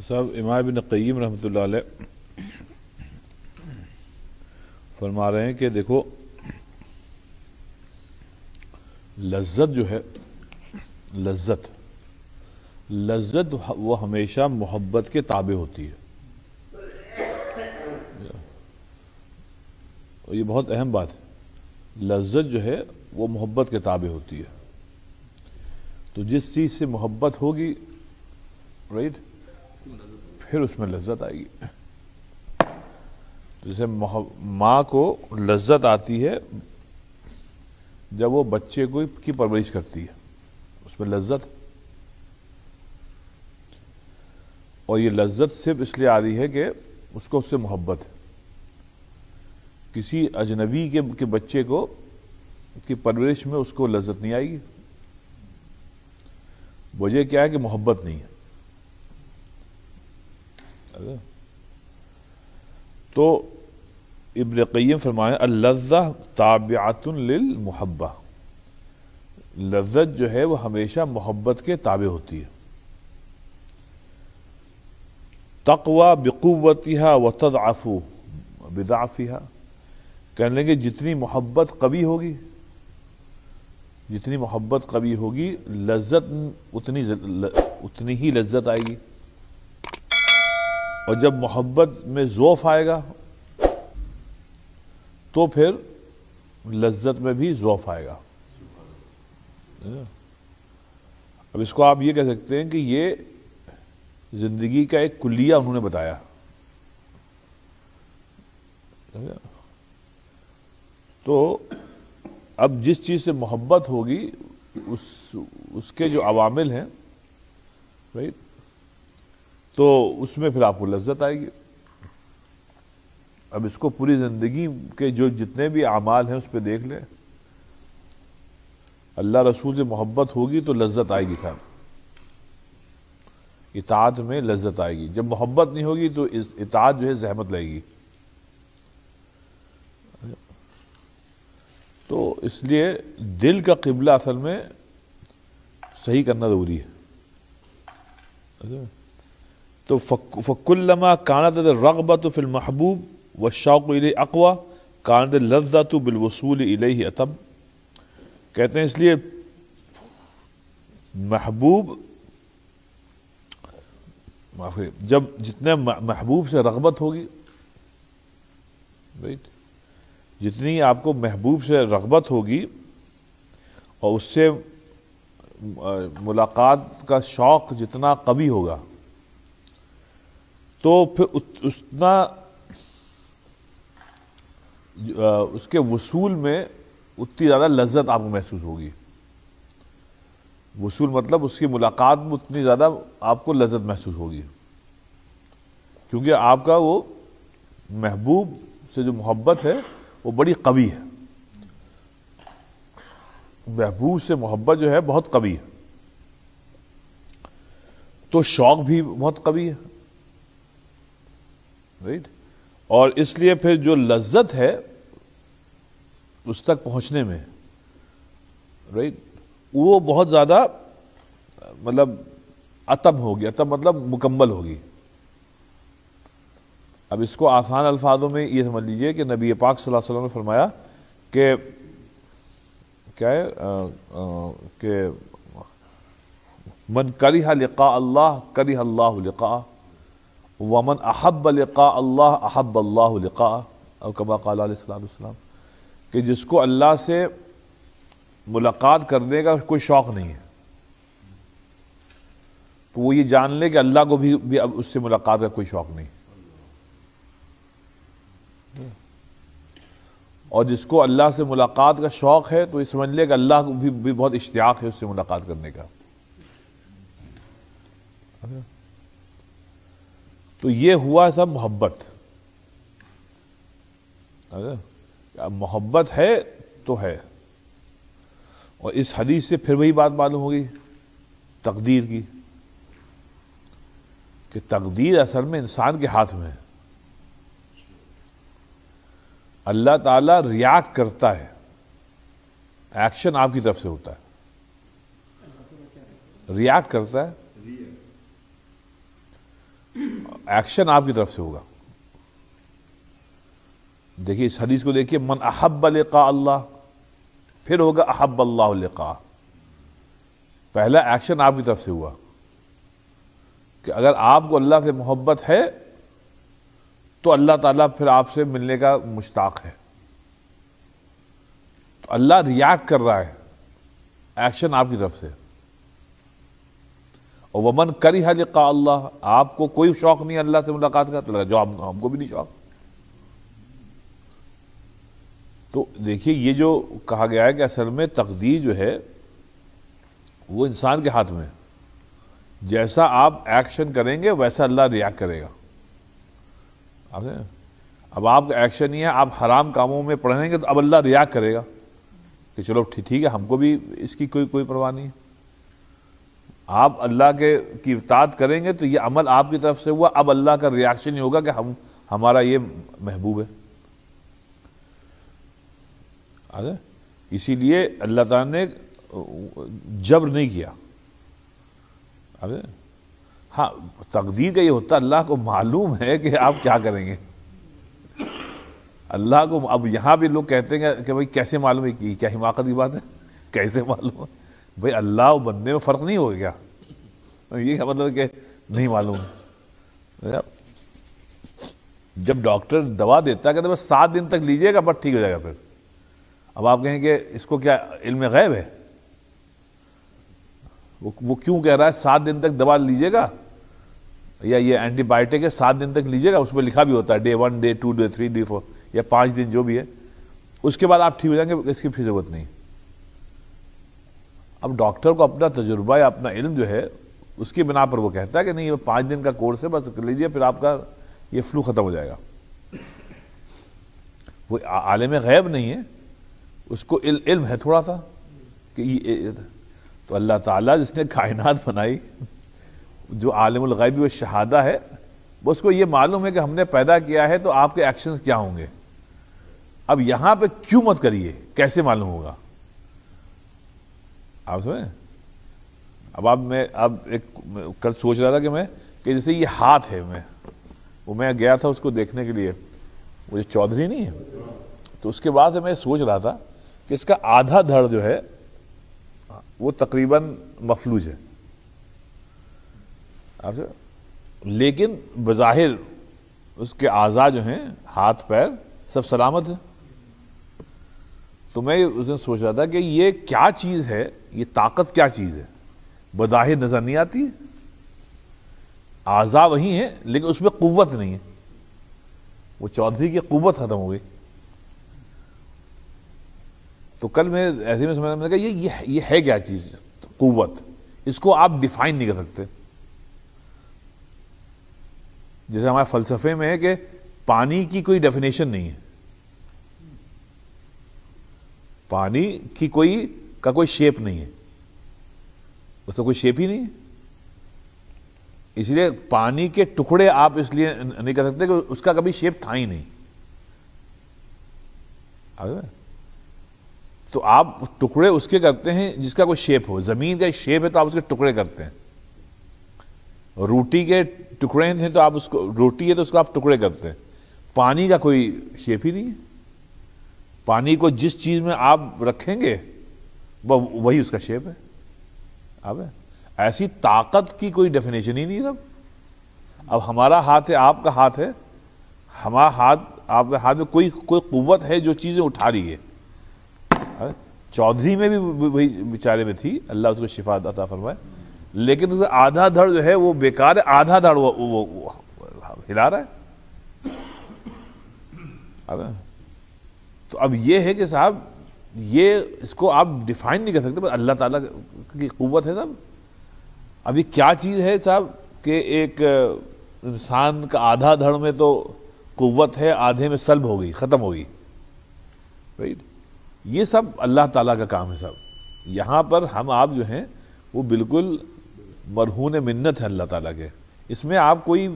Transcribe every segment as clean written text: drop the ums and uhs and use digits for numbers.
صاحب امام ابن قیم رحمۃ اللہ علیہ فرما رہے ہیں کہ دیکھو لذت جو ہے لذت وہ ہمیشہ محبت کے تابع ہوتی ہے. اور یہ بہت اہم بات ہے. لذت جو ہے وہ محبت کے تابع ہوتی ہے. تو جس چیز سے محبت ہوگی رائٹ پھر اس میں لذت آئے گی. جیسے ماں کو لذت آتی ہے جب وہ بچے کو کی پرورش کرتی ہے, اس میں لذت. اور یہ لذت صرف اس لیے آ رہی ہے کہ اس کو اس سے محبت ہے. کسی اجنبی کے بچے کو کی پرورش میں اس کو لذت نہیں آئے گی. وجہ کیا ہے کہ محبت نہیں ہے. تو ابن قیم فرمائے اللذہ تابعۃ للمحبہ, لذت جو ہے وہ ہمیشہ محبت کے تابع ہوتی ہے. تقوی بقوتها وتضعف بضعفها, کہنے لگے جتنی محبت قوی ہوگی لذت اتنی ہی لذت آئے گی. اور جب محبت میں ضعف آئے گا تو پھر لذت میں بھی ضعف آئے گا. اب اس کو آپ یہ کہہ سکتے ہیں کہ یہ زندگی کا ایک کلیہ انہوں نے بتایا. تو اب جس چیز سے محبت ہوگی اس کے جو عوامل ہیں رائٹ, تو اس میں پھر آپ کو لذت آئے گی. اب اس کو پوری زندگی کے جو جتنے بھی اعمال ہیں اس پہ دیکھ لیں. اللہ رسول سے محبت ہوگی تو لذت آئے گی صاحب, اطاعت میں لذت آئے گی. جب محبت نہیں ہوگی تو اطاعت جو ہے زحمت لگے گی. تو اس لیے دل کا قبلہ اصل میں صحیح کرنا ضروری ہے. تو فَكُلَّمَا كَانَتِ الرَّغْبَةُ فِي الْمَحْبُوبِ وَالشَّوْقُ إِلَيْهِ أَقْوَى كَانَتِ اللَّذَّةُ بِالْوُصُولِ إِلَيْهِ أَتَمَّ. کہتے ہیں اس لیے جب جتنے محبوب سے رغبت ہوگی رائٹ, جتنی آپ کو محبوب سے رغبت ہوگی اور اس سے ملاقات کا شوق جتنا قوی ہوگا تو پھر اتنا اس کے وصول میں اتنی زیادہ لذت آپ کو محسوس ہوگی. وصول مطلب اس کی ملاقات میں اتنی زیادہ آپ کو لذت محسوس ہوگی, کیونکہ آپ کا وہ محبوب سے جو محبت ہے وہ بڑی قوی ہے. محبوب سے محبت جو ہے بہت قوی ہے, تو شوق بھی بہت قوی ہے رائٹ. اور اس لیے پھر جو لذت ہے اس تک پہنچنے میں رائٹ, وہ بہت زیادہ مطلب اتم ہوگی. اتم مطلب مکمل ہوگی. اب اس کو آسان الفاظوں میں یہ سمجھ لیجئے کہ نبی پاک صلی اللہ علیہ وسلم نے فرمایا کہ کیا ہے کہ من کرہ لقاء اللہ کرہ اللہ لقاءہ ومن احب لقاء اللہ احب اللہ لقاءہ, او کما قال علیہ الصلوۃ والسلام, کہ جس کو اللہ سے ملاقات کرنے کا کوئی شوق نہیں ہے تو وہ یہ جان لے کہ اللہ کو بھی اب اس سے ملاقات کا کوئی شوق نہیں. اور جس کو اللہ سے ملاقات کا شوق ہے تو یہ سمجھ لے کہ اللہ کو بھی بہت اشتیاق ہے اس سے ملاقات کرنے کا. تو یہ ہوا سب محبت. محبت ہے تو ہے. اور اس حدیث سے پھر وہی بات معلوم ہوگی تقدیر کی, کہ تقدیر اصل میں انسان کے ہاتھ میں ہے. اللہ تعالیٰ ریاکٹ کرتا ہے, ایکشن آپ کی طرف سے ہوتا ہے. ریاکٹ کرتا ہے ایکشن آپ کی طرف سے ہوگا. دیکھیے اس حدیث کو دیکھیے، من احب لقاء اللہ، پھر ہوگا احب اللہ لقاء. پہلا ایکشن آپ کی طرف سے ہوا کہ اگر آپ کو اللہ سے محبت ہے تو اللہ تعالیٰ پھر آپ سے ملنے کا مشتاق ہے. تو اللہ ریاکٹ کر رہا ہے، ایکشن آپ کی طرف سے. اور ومن کرہ لقاء اللہ، آپ کو کوئی شوق نہیں اللہ سے ملاقات کا، تو لگا جو ہم کو بھی نہیں شوق. تو دیکھیے یہ جو کہا گیا ہے کہ اصل میں تقدیر جو ہے وہ انسان کے ہاتھ میں ہے. جیسا آپ ایکشن کریں گے ویسا اللہ ریاکٹ کرے گا. اب آپ کا ایکشن یہ ہے، آپ حرام کاموں میں پڑھیں گے تو اب اللہ ریاکٹ کرے گا کہ چلو ٹھیک ہے، ہم کو بھی اس کی کوئی پرواہ نہیں. آپ اللہ کی اطاعت کریں گے تو یہ عمل آپ کی طرف سے ہوا، اب اللہ کا ریاکشن یہ ہوگا کہ ہمارا یہ محبوب ہے. اسی لیے اللہ تعالیٰ نے جبر نہیں کیا. ہاں تقدیر کا یہ ہوتا ہے اللہ کو معلوم ہے کہ آپ کیا کریں گے. اللہ کو اب یہاں بھی لوگ کہتے ہیں کہ بھائی کیسے معلوم ہے، کہ کیا حماقت کی بات ہے، کیسے معلوم ہے؟ بھائی اللہ اور بندے میں فرق نہیں ہو گیا، یہ کیا مطلب کہ نہیں معلوم ہے؟ جب ڈاکٹر دوا دیتا ہے کہ بس 7 دن تک لیجئے گا بس ٹھیک ہو جائے گا. پھر اب آپ کہیں کہ اس کو کیا علم غیب ہے؟ وہ کیوں کہہ رہا ہے 7 دن تک دوا لیجئے گا، یا یہ اینٹی بائیوٹک ہے 7 دن تک لیجئے گا، اس میں لکھا بھی ہوتا ہے Day 1 Day 2 Day 3 Day 4 یا 5 دن جو بھی ہے، اس کے بعد آپ ٹھیک ہو جائیں گے، اس کی پھر ضرورت نہیں. اب ڈاکٹر کو اپنا تجربہ یا اپنا علم جو ہے اس کی بنا پر وہ کہتا ہے کہ نہیں یہ 5 دن کا کورس ہے بس کر لیجئے، پھر آپ کا یہ فلو ختم ہو جائے گا. وہ عالم غیب نہیں ہے، اس کو علم ہے تھوڑا سا کہ تو اللہ تعالیٰ جس نے کائنات بنائی، جو عالم الغیب و شہادہ ہے، اس کو یہ معلوم ہے کہ ہم نے پیدا کیا ہے تو آپ کے ایکشنز کیا ہوں گے. اب یہاں پہ کیوں مت کریے، کیسے معلوم ہوگا؟ آپ سمجھیں؟ اب میں کل سوچ رہا تھا کہ جیسے یہ ہاتھ ہے، میں گیا تھا اس کو دیکھنے کے لیے، وہ جو چودھری نہیں ہے، تو اس کے بعد میں سوچ رہا تھا کہ اس کا آدھا دھڑ جو ہے وہ تقریباً مفلوج ہے، لیکن بظاہر اس کے اعضاء جو ہیں ہاتھ پیر سب سلامت ہیں. تو میں اس دن سوچ رہا تھا کہ یہ کیا چیز ہے، یہ طاقت کیا چیز ہے، بظاہر نظر نہیں آتی ہے، اعضاء وہی ہیں لیکن اس میں قوت نہیں ہے. وہ چودھری کی قوت ختم ہو گئی. تو کل میں ایسے میں سمجھا، میں نے کہا یہ ہے کیا چیز قوت، اس کو آپ ڈیفائن نہیں کر سکتے. جیسے ہمارے فلسفے میں ہے کہ پانی کی کوئی ڈیفینیشن نہیں ہے، پانی کی کوئی شیپ نہیں ہے، اس کا کوئی شیپ ہی نہیں ہے. اس لیے پانی کے ٹکڑے آپ اس لیے نہیں کر سکتے کہ اس کا کبھی شیپ تھا ہی نہیں. تو آپ ٹکڑے اس کے کرتے ہیں جس کا کوئی شیپ ہو. زمین کا ایک شیپ ہے تو آپ اس کے ٹکڑے کرتے ہیں. روٹی کے ٹکڑے ہیں تو آپ اس کو، روٹی ہے تو اس کو آپ ٹکڑے کرتے ہیں. پانی کا کوئی شیپ ہی نہیں ہے. پانی کو جس چیز میں آپ رکھیں گے وہی اس کا شیپ ہے. اب ایسی طاقت کی کوئی ڈیفینیشن ہی نہیں. اب ہمارا ہاتھ ہے، آپ کا ہاتھ ہے، ہمارا ہاتھ آپ کے ہاتھ میں کوئی قوت ہے جو چیزیں اٹھا رہی ہے. چودھری میں بھی وہی بیچارے میں تھی، اللہ اس کو شفا عطا فرمائے، لیکن اس کا آدھا دھڑ جو ہے وہ بیکار ہے، آدھا دھڑ وہ ہلا رہا ہے. تو اب یہ ہے کہ صاحب یہ اس کو آپ ڈیفائن نہیں کر سکتے، بس اللہ تعالیٰ کی قوت ہے صاحب. اب یہ کیا چیز ہے صاحب کہ ایک انسان کا آدھا دھڑ میں تو قوت ہے، آدھے میں سلب ہو گئی، ختم ہو گئی. رائٹ، یہ سب اللہ تعالیٰ کا کام ہے صاحب. یہاں پر ہم آپ جو ہیں وہ بالکل مرہون منت ہے اللہ تعالیٰ کے. اس میں آپ کوئی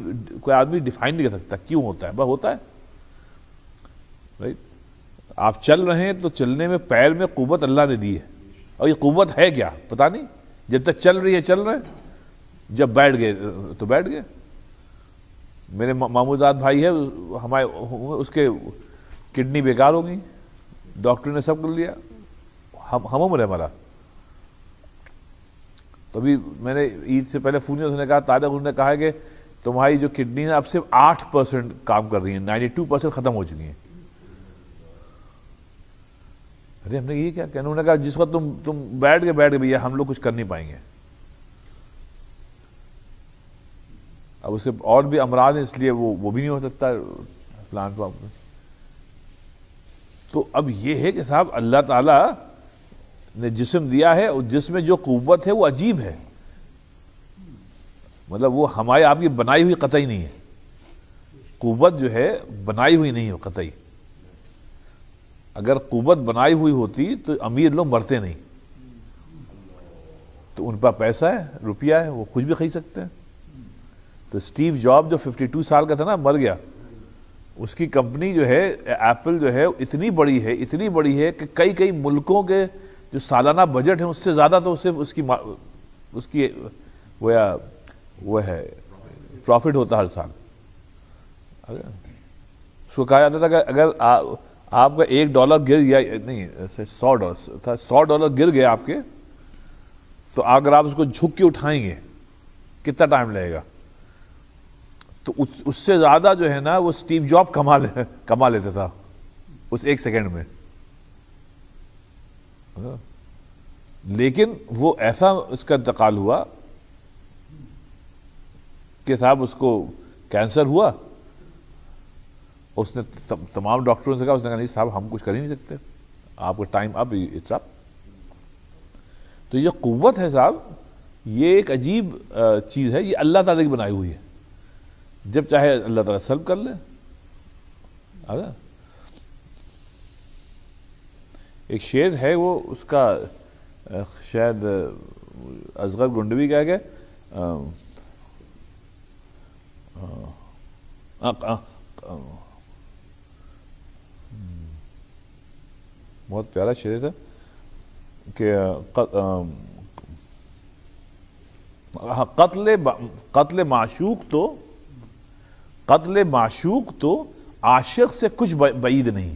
آدمی ڈیفائن نہیں کر سکتا کیوں ہوتا ہے، بس ہوتا ہے. رائٹ، آپ چل رہے ہیں تو چلنے میں پیر میں قوت اللہ نے دی ہے، اور یہ قوت ہے کیا پتہ نہیں. جب تک چل رہی ہے چل رہے ہیں، جب بیٹھ گئے تو بیٹھ گئے. میرے ماموزاد بھائی ہے ہمارے، اس کے کڈنی بیکار ہو گئی، ڈاکٹر نے سب کر لیا، ہم عمر مرا. تو ابھی میں نے عید سے پہلے فون کیا، اس نے کہا طارق، انہوں نے کہا کہ تمہاری جو کڈنی ہے اب صرف 8% کام کر رہی ہیں، 92% ختم ہو چکی ہیں. ارے ہم نے یہ کیا کہنا، انہوں نے کہا جس وقت تم بیٹھ گئے بھیا ہم لوگ کچھ کر نہیں پائیں گے. اب اسے اور بھی امراض ہیں، اس لیے وہ بھی نہیں ہو سکتا پلانٹ پر. تو اب یہ ہے کہ صاحب اللہ تعالیٰ نے جسم دیا ہے، اور جس میں جو قوت ہے وہ عجیب ہے، مطلب وہ ہمارے آپ کی بنائی ہوئی قطعی نہیں ہے. قوت جو ہے بنائی ہوئی نہیں ہے قطعی. اگر قوت بنائی ہوئی ہوتی تو امیر لوگ مرتے نہیں. تو ان پر پیسہ ہے، روپیہ ہے، وہ کچھ بھی خرید سکتے ہیں. تو اسٹیو جاب جو 52 سال کا تھا نا، مر گیا، اس کی کمپنی جو ہے ایپل جو ہے اتنی بڑی ہے کہ کئی ملکوں کے جو سالانہ بجٹ ہیں اس سے زیادہ تو صرف اس کی وہ ہے پروفٹ ہوتا ہر سال. اس کو کہا جاتا تھا کہ اگر آپ کا $1 گر گیا، نہیں $100 تھا، $100 گر گیا آپ کے، تو اگر آپ اس کو جھک کے اٹھائیں گے کتنا ٹائم لگے گا؟ تو اس سے زیادہ جو ہے نا وہ اسٹیو جاب کما لیتا تھا اس 1 سیکنڈ میں. لیکن وہ ایسا اس کا انتقال ہوا کہ صاحب اس کو کینسر ہوا. اس نے تمام ڈاکٹروں سے کہا، اس نے کہا نہیں صاحب ہم کچھ کر ہی نہیں سکتے، آپ کا ٹائم اب اٹس اپ. تو یہ قوت ہے صاحب، یہ ایک عجیب چیز ہے، یہ اللہ تعالیٰ کی بنائی ہوئی ہے. جب چاہے اللہ تعالیٰ سلب کر لے. ایک شعر ہے، وہ اس کا شاید اصغر گنڈوی کہہ گئے، بہت پیارا شعر تھا کہ قتل معشوق تو عاشق سے کچھ بعید نہیں.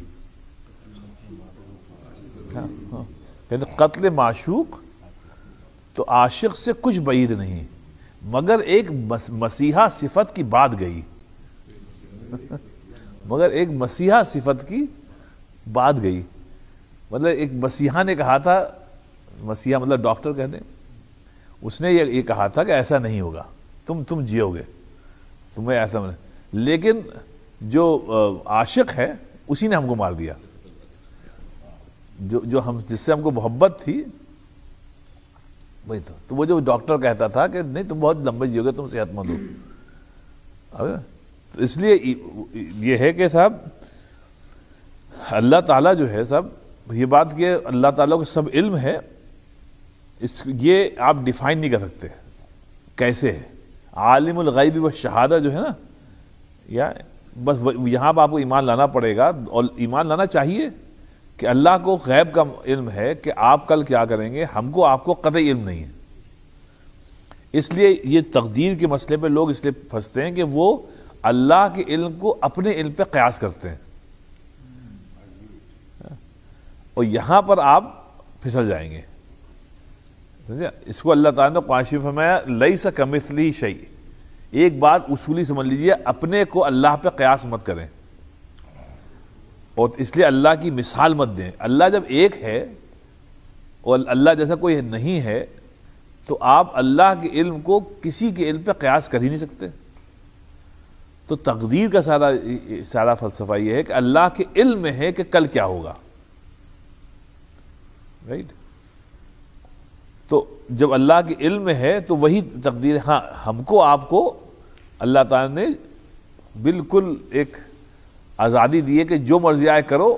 کہتے قتل معشوق تو عاشق سے کچھ بعید نہیں، مگر ایک مسیحا صفت کی بات گئی. مگر ایک مسیحا صفت کی بات گئی، مطلب ایک مسیحا نے کہا تھا، مسیحا مطلب ڈاکٹر کہتے ہیں، اس نے یہ کہا تھا کہ ایسا نہیں ہوگا، تم جیو گے، تمہیں ایسا نہیں. لیکن جو عاشق ہے اسی نے ہم کو مار دیا، جو جس سے ہم کو محبت تھی وہی تو وہ جو ڈاکٹر کہتا تھا کہ نہیں تم بہت لمبے جیو گے، تم صحت مند ہو. تو اس لیے یہ ہے کہ صاحب اللہ تعالیٰ جو ہے صاحب، یہ بات کہ اللہ تعالیٰ کو سب علم ہے، یہ آپ ڈیفائن نہیں کر سکتے کیسے ہے. عالم الغیب والشہادہ جو ہے نا، یا بس یہاں پہ آپ کو ایمان لانا پڑے گا، اور ایمان لانا چاہیے کہ اللہ کو غیب کا علم ہے کہ آپ کل کیا کریں گے، ہم کو آپ کو قطعی علم نہیں ہے. اس لیے یہ تقدیر کے مسئلے پہ لوگ اس لیے پھنستے ہیں کہ وہ اللہ کے علم کو اپنے علم پہ قیاس کرتے ہیں، اور یہاں پر آپ پھسل جائیں گے. اس کو اللہ تعالیٰ نے قرآن شریف میں فرمایا لیس کمثلہ شیء. ایک بات اصولی سمجھ لیجئے، اپنے کو اللہ پہ قیاس مت کریں، اور اس لیے اللہ کی مثال مت دیں. اللہ جب ایک ہے اور اللہ جیسا کوئی نہیں ہے، تو آپ اللہ کے علم کو کسی کے علم پہ قیاس کر ہی نہیں سکتے. تو تقدیر کا سارا فلسفہ یہ ہے کہ اللہ کے علم میں ہے کہ کل کیا ہوگا، رائٹ. تو جب اللہ کے علم میں ہے تو وہی تقدیر. ہاں ہم کو آپ کو اللہ تعالیٰ نے بالکل ایک آزادی دی ہے کہ جو مرضی آئے کرو،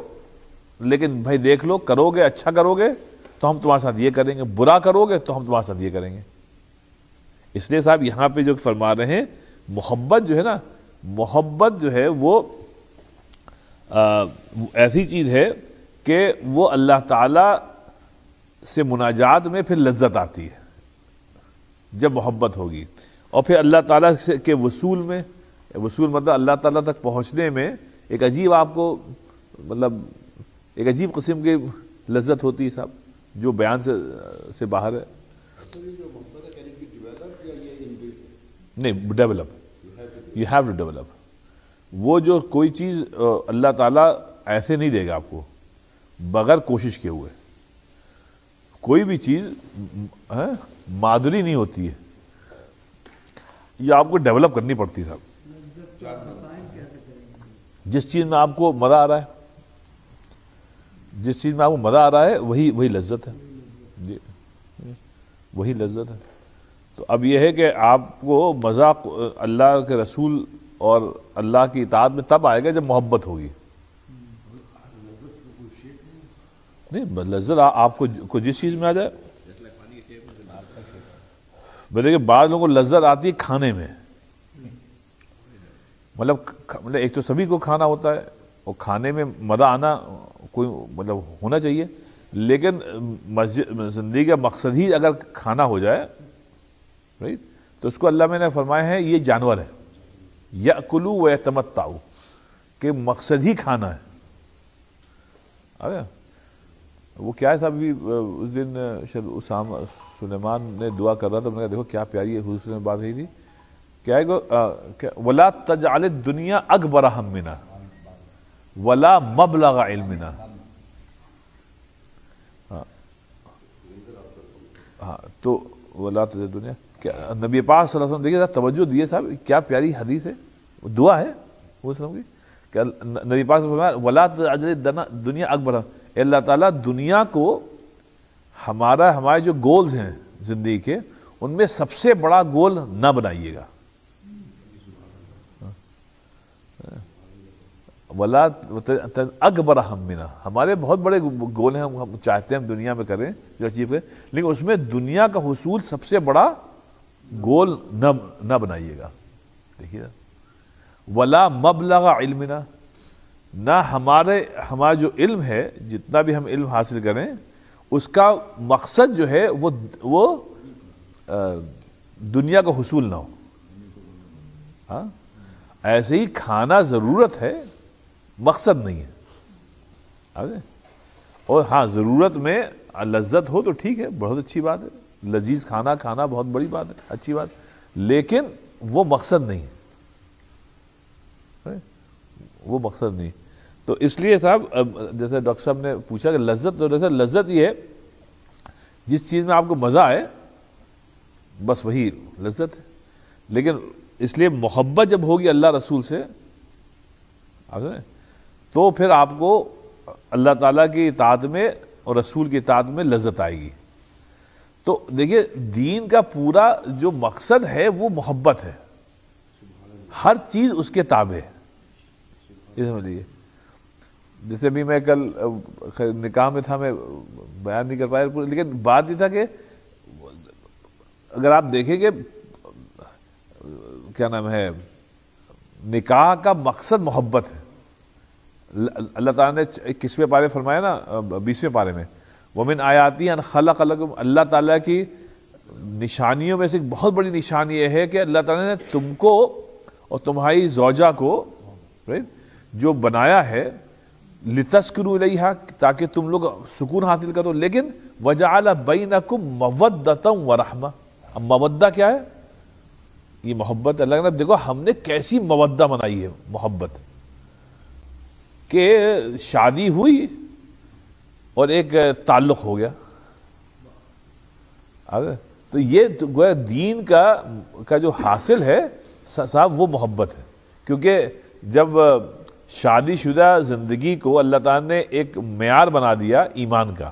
لیکن بھائی دیکھ لو، کرو گے اچھا کرو گے تو ہم تمہارے ساتھ یہ کریں گے، برا کرو گے تو ہم تمہارے ساتھ یہ کریں گے. اس لیے صاحب یہاں پہ جو فرما رہے ہیں، محبت جو ہے نا، محبت جو ہے وہ ایسی چیز ہے کہ وہ اللہ تعالیٰ سے مناجات میں پھر لذت آتی ہے جب محبت ہوگی، اور پھر اللہ تعالیٰ کے وصول میں، وصول مطلب اللہ تعالیٰ تک پہنچنے میں ایک عجیب آپ کو مطلب ایک عجیب قسم کی لذت ہوتی ہے صاحب جو بیان سے باہر ہے. نہیں develop, you have to develop. وہ جو کوئی چیز اللہ تعالیٰ ایسے نہیں دے گا آپ کو بغیر کوشش کیے ہوئے. کوئی بھی چیز مادری نہیں ہوتی ہے، یہ آپ کو ڈیولپ کرنی پڑتی ہے صاحب. جس چیز میں آپ کو مزہ آ رہا ہے، جس چیز میں آپ کو مزہ آ رہا ہے وہی لذت ہے. جی وہی لذت ہے. تو اب یہ ہے کہ آپ کو مزہ اللہ کے رسول اور اللہ کی اطاعت میں تب آئے گا جب محبت ہوگی. نہیں لذت آپ کو جس چیز میں آ جائے. دیکھیے بعض لوگوں کو لذت آتی ہے کھانے میں، مطلب ایک تو سبھی کو کھانا ہوتا ہے اور کھانے میں مزہ آنا کوئی مطلب ہونا چاہیے، لیکن زندگی کا مقصد ہی اگر کھانا ہو جائے رائٹ تو اس کو اللہ میں نے فرمایا ہے یہ جانور ہے یأکلوا ویتمتعوا، کہ مقصد ہی کھانا ہے. وہ کیا ہے صاحب بھی اس دن اسامہ سلیمان نے دعا کر رہا تھا، میں نے کہا دیکھو کیا پیاری ہے حضور نے بات کہی تھی، کیا ہے وَلَا تَجْعَلِ الدُّنْيَا أَكْبَرَ هَمِّنَا وَلَا مَبْلَغَ عِلْمِنَا. ہاں تو وَلَا تَجْعَلِ الدُّنْيَا، نبی پاک صلی اللہ علیہ وسلم دیکھیے توجہ دیے صاحب کیا پیاری حدیث ہے، دعا ہے وہ وسلم کی کہ نبی پاک صلی اللہ علیہ وسلم وَلَا تَجْعَلِ الدُّنْيَا أَكْبَرَ، اللہ تعالیٰ دنیا کو ہمارے جو گولز ہیں زندگی کے ان میں سب سے بڑا گول نہ بنائیے گا. وَلَا أَكْبَرَ هَمِّنَا، ہمارے بہت بڑے گول ہیں، ہم چاہتے ہیں ہم دنیا میں کریں جو اچیو کریں، لیکن اس میں دنیا کا حصول سب سے بڑا گول نہ بنائیے گا. دیکھیے وَلَا مَبْلَغَ عِلْمِنَا، نہ ہمارا جو علم ہے جتنا بھی ہم علم حاصل کریں اس کا مقصد جو ہے وہ دنیا کا حصول نہ ہو. ہاں ایسے ہی کھانا ضرورت ہے مقصد نہیں ہے. اور ہاں ضرورت میں لذت ہو تو ٹھیک ہے، بہت اچھی بات ہے، لذیذ کھانا بہت بڑی بات ہے، اچھی بات، لیکن وہ مقصد نہیں ہے، وہ مقصد نہیں. تو اس لیے صاحب جیسے ڈاکٹر صاحب نے پوچھا کہ لذت یہ ہے جس چیز میں آپ کو مزہ آئے بس وہی لذت ہے. لیکن اس لیے محبت جب ہوگی اللہ رسول سے تو پھر آپ کو اللہ تعالیٰ کی اطاعت میں اور رسول کی اطاعت میں لذت آئے گی. تو دیکھیے دین کا پورا جو مقصد ہے وہ محبت ہے، ہر چیز اس کے تابع ہے. یہ سمجھ لیجیے جیسے بھی میں کل نکاح میں تھا، میں بیان نہیں کر پایا لیکن بات یہ تھا کہ اگر آپ دیکھیں کہ کیا نام ہے نکاح کا مقصد محبت ہے. اللہ تعالیٰ نے 21ویں پارے فرمایا نا 20ویں پارے میں وَمِنْ آیَاتِهِ أَنْ خَلَقَ لَكُمْ، اللہ تعالیٰ کی نشانیوں میں سے ایک بہت بڑی نشانی یہ ہے کہ اللہ تعالیٰ نے تم کو اور تمہاری زوجہ کو جو بنایا ہے لِتَسْكُنُوا إِلَيْهَا، تاکہ تم لوگ سکون حاصل کرو، لیکن وَجَعَلَ بَيْنَكُمْ مَوَدَّةً وَرَحْمَةً. اب مودہ کیا ہے؟ یہ محبت. اللہ نے دیکھو ہم نے کیسی مودہ بنائی ہے، محبت، کہ شادی ہوئی اور ایک تعلق ہو گیا. تو یہ گویا دین کا جو حاصل ہے صاحب وہ محبت ہے. کیونکہ جب شادی شدہ زندگی کو اللہ تعالیٰ نے ایک معیار بنا دیا ایمان کا،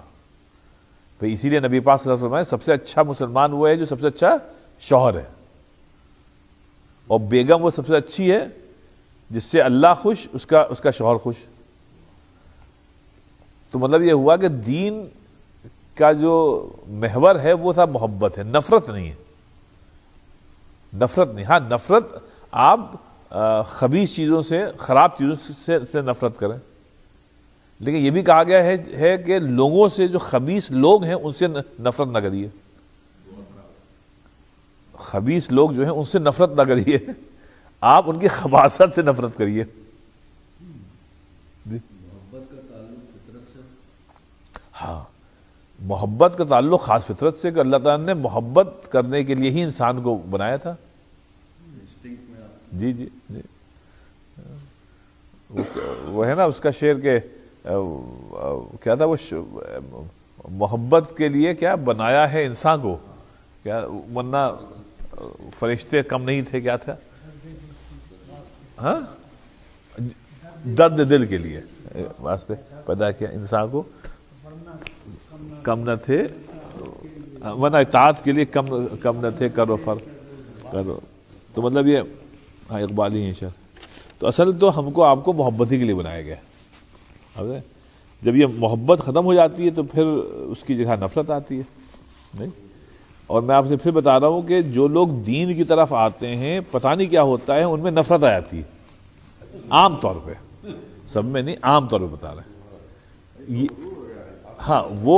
تو اسی لیے نبی پاک صلی اللہ علیہ وسلم سب سے اچھا مسلمان وہ ہے جو سب سے اچھا شوہر ہے، اور بیگم وہ سب سے اچھی ہے جس سے اللہ خوش اس کا شوہر خوش. تو مطلب یہ ہوا کہ دین کا جو محور ہے وہ تھا محبت ہے، نفرت نہیں ہے. نفرت نہیں، ہاں نفرت آپ خبیث چیزوں سے، خراب چیزوں سے نفرت کریں، لیکن یہ بھی کہا گیا ہے کہ لوگوں سے جو خبیث لوگ ہیں ان سے نفرت نہ کریے. خبیث لوگ جو ہیں ان سے نفرت نہ کریے. آپ ان کی خباثت سے نفرت کریے. محبت کا تعلق فطرت سے. ہاں محبت کا تعلق خاص فطرت سے کہ اللہ تعالیٰ نے محبت کرنے کے لیے ہی انسان کو بنایا تھا. انسٹنکٹ میں آپ. جی جی جی وہ ہے نا اس کا شعر کہ کیا تھا وہ محبت کے لیے کیا بنایا ہے انسان کو, کیا ورنہ فرشتے کم نہیں تھے, کیا تھا ہاں درد دل کے لیے واسطے پیدا کیا انسان کو, کم نہ تھے ورنہ اطاعت کے لیے کم نہ تھے کرو فر کرو. تو مطلب یہ ہاں اقبالی ہیں شعر. تو اصل تو ہم کو آپ کو محبت ہی کے لیے بنایا گیا. اب جب یہ محبت ختم ہو جاتی ہے تو پھر اس کی جگہ نفرت آتی ہے نہیں. اور میں آپ سے پھر بتا رہا ہوں کہ جو لوگ دین کی طرف آتے ہیں پتہ نہیں کیا ہوتا ہے, ان میں نفرت آ جاتی ہے عام طور پہ, سب میں نہیں, عام طور پہ بتا رہے ہیں. ہاں وہ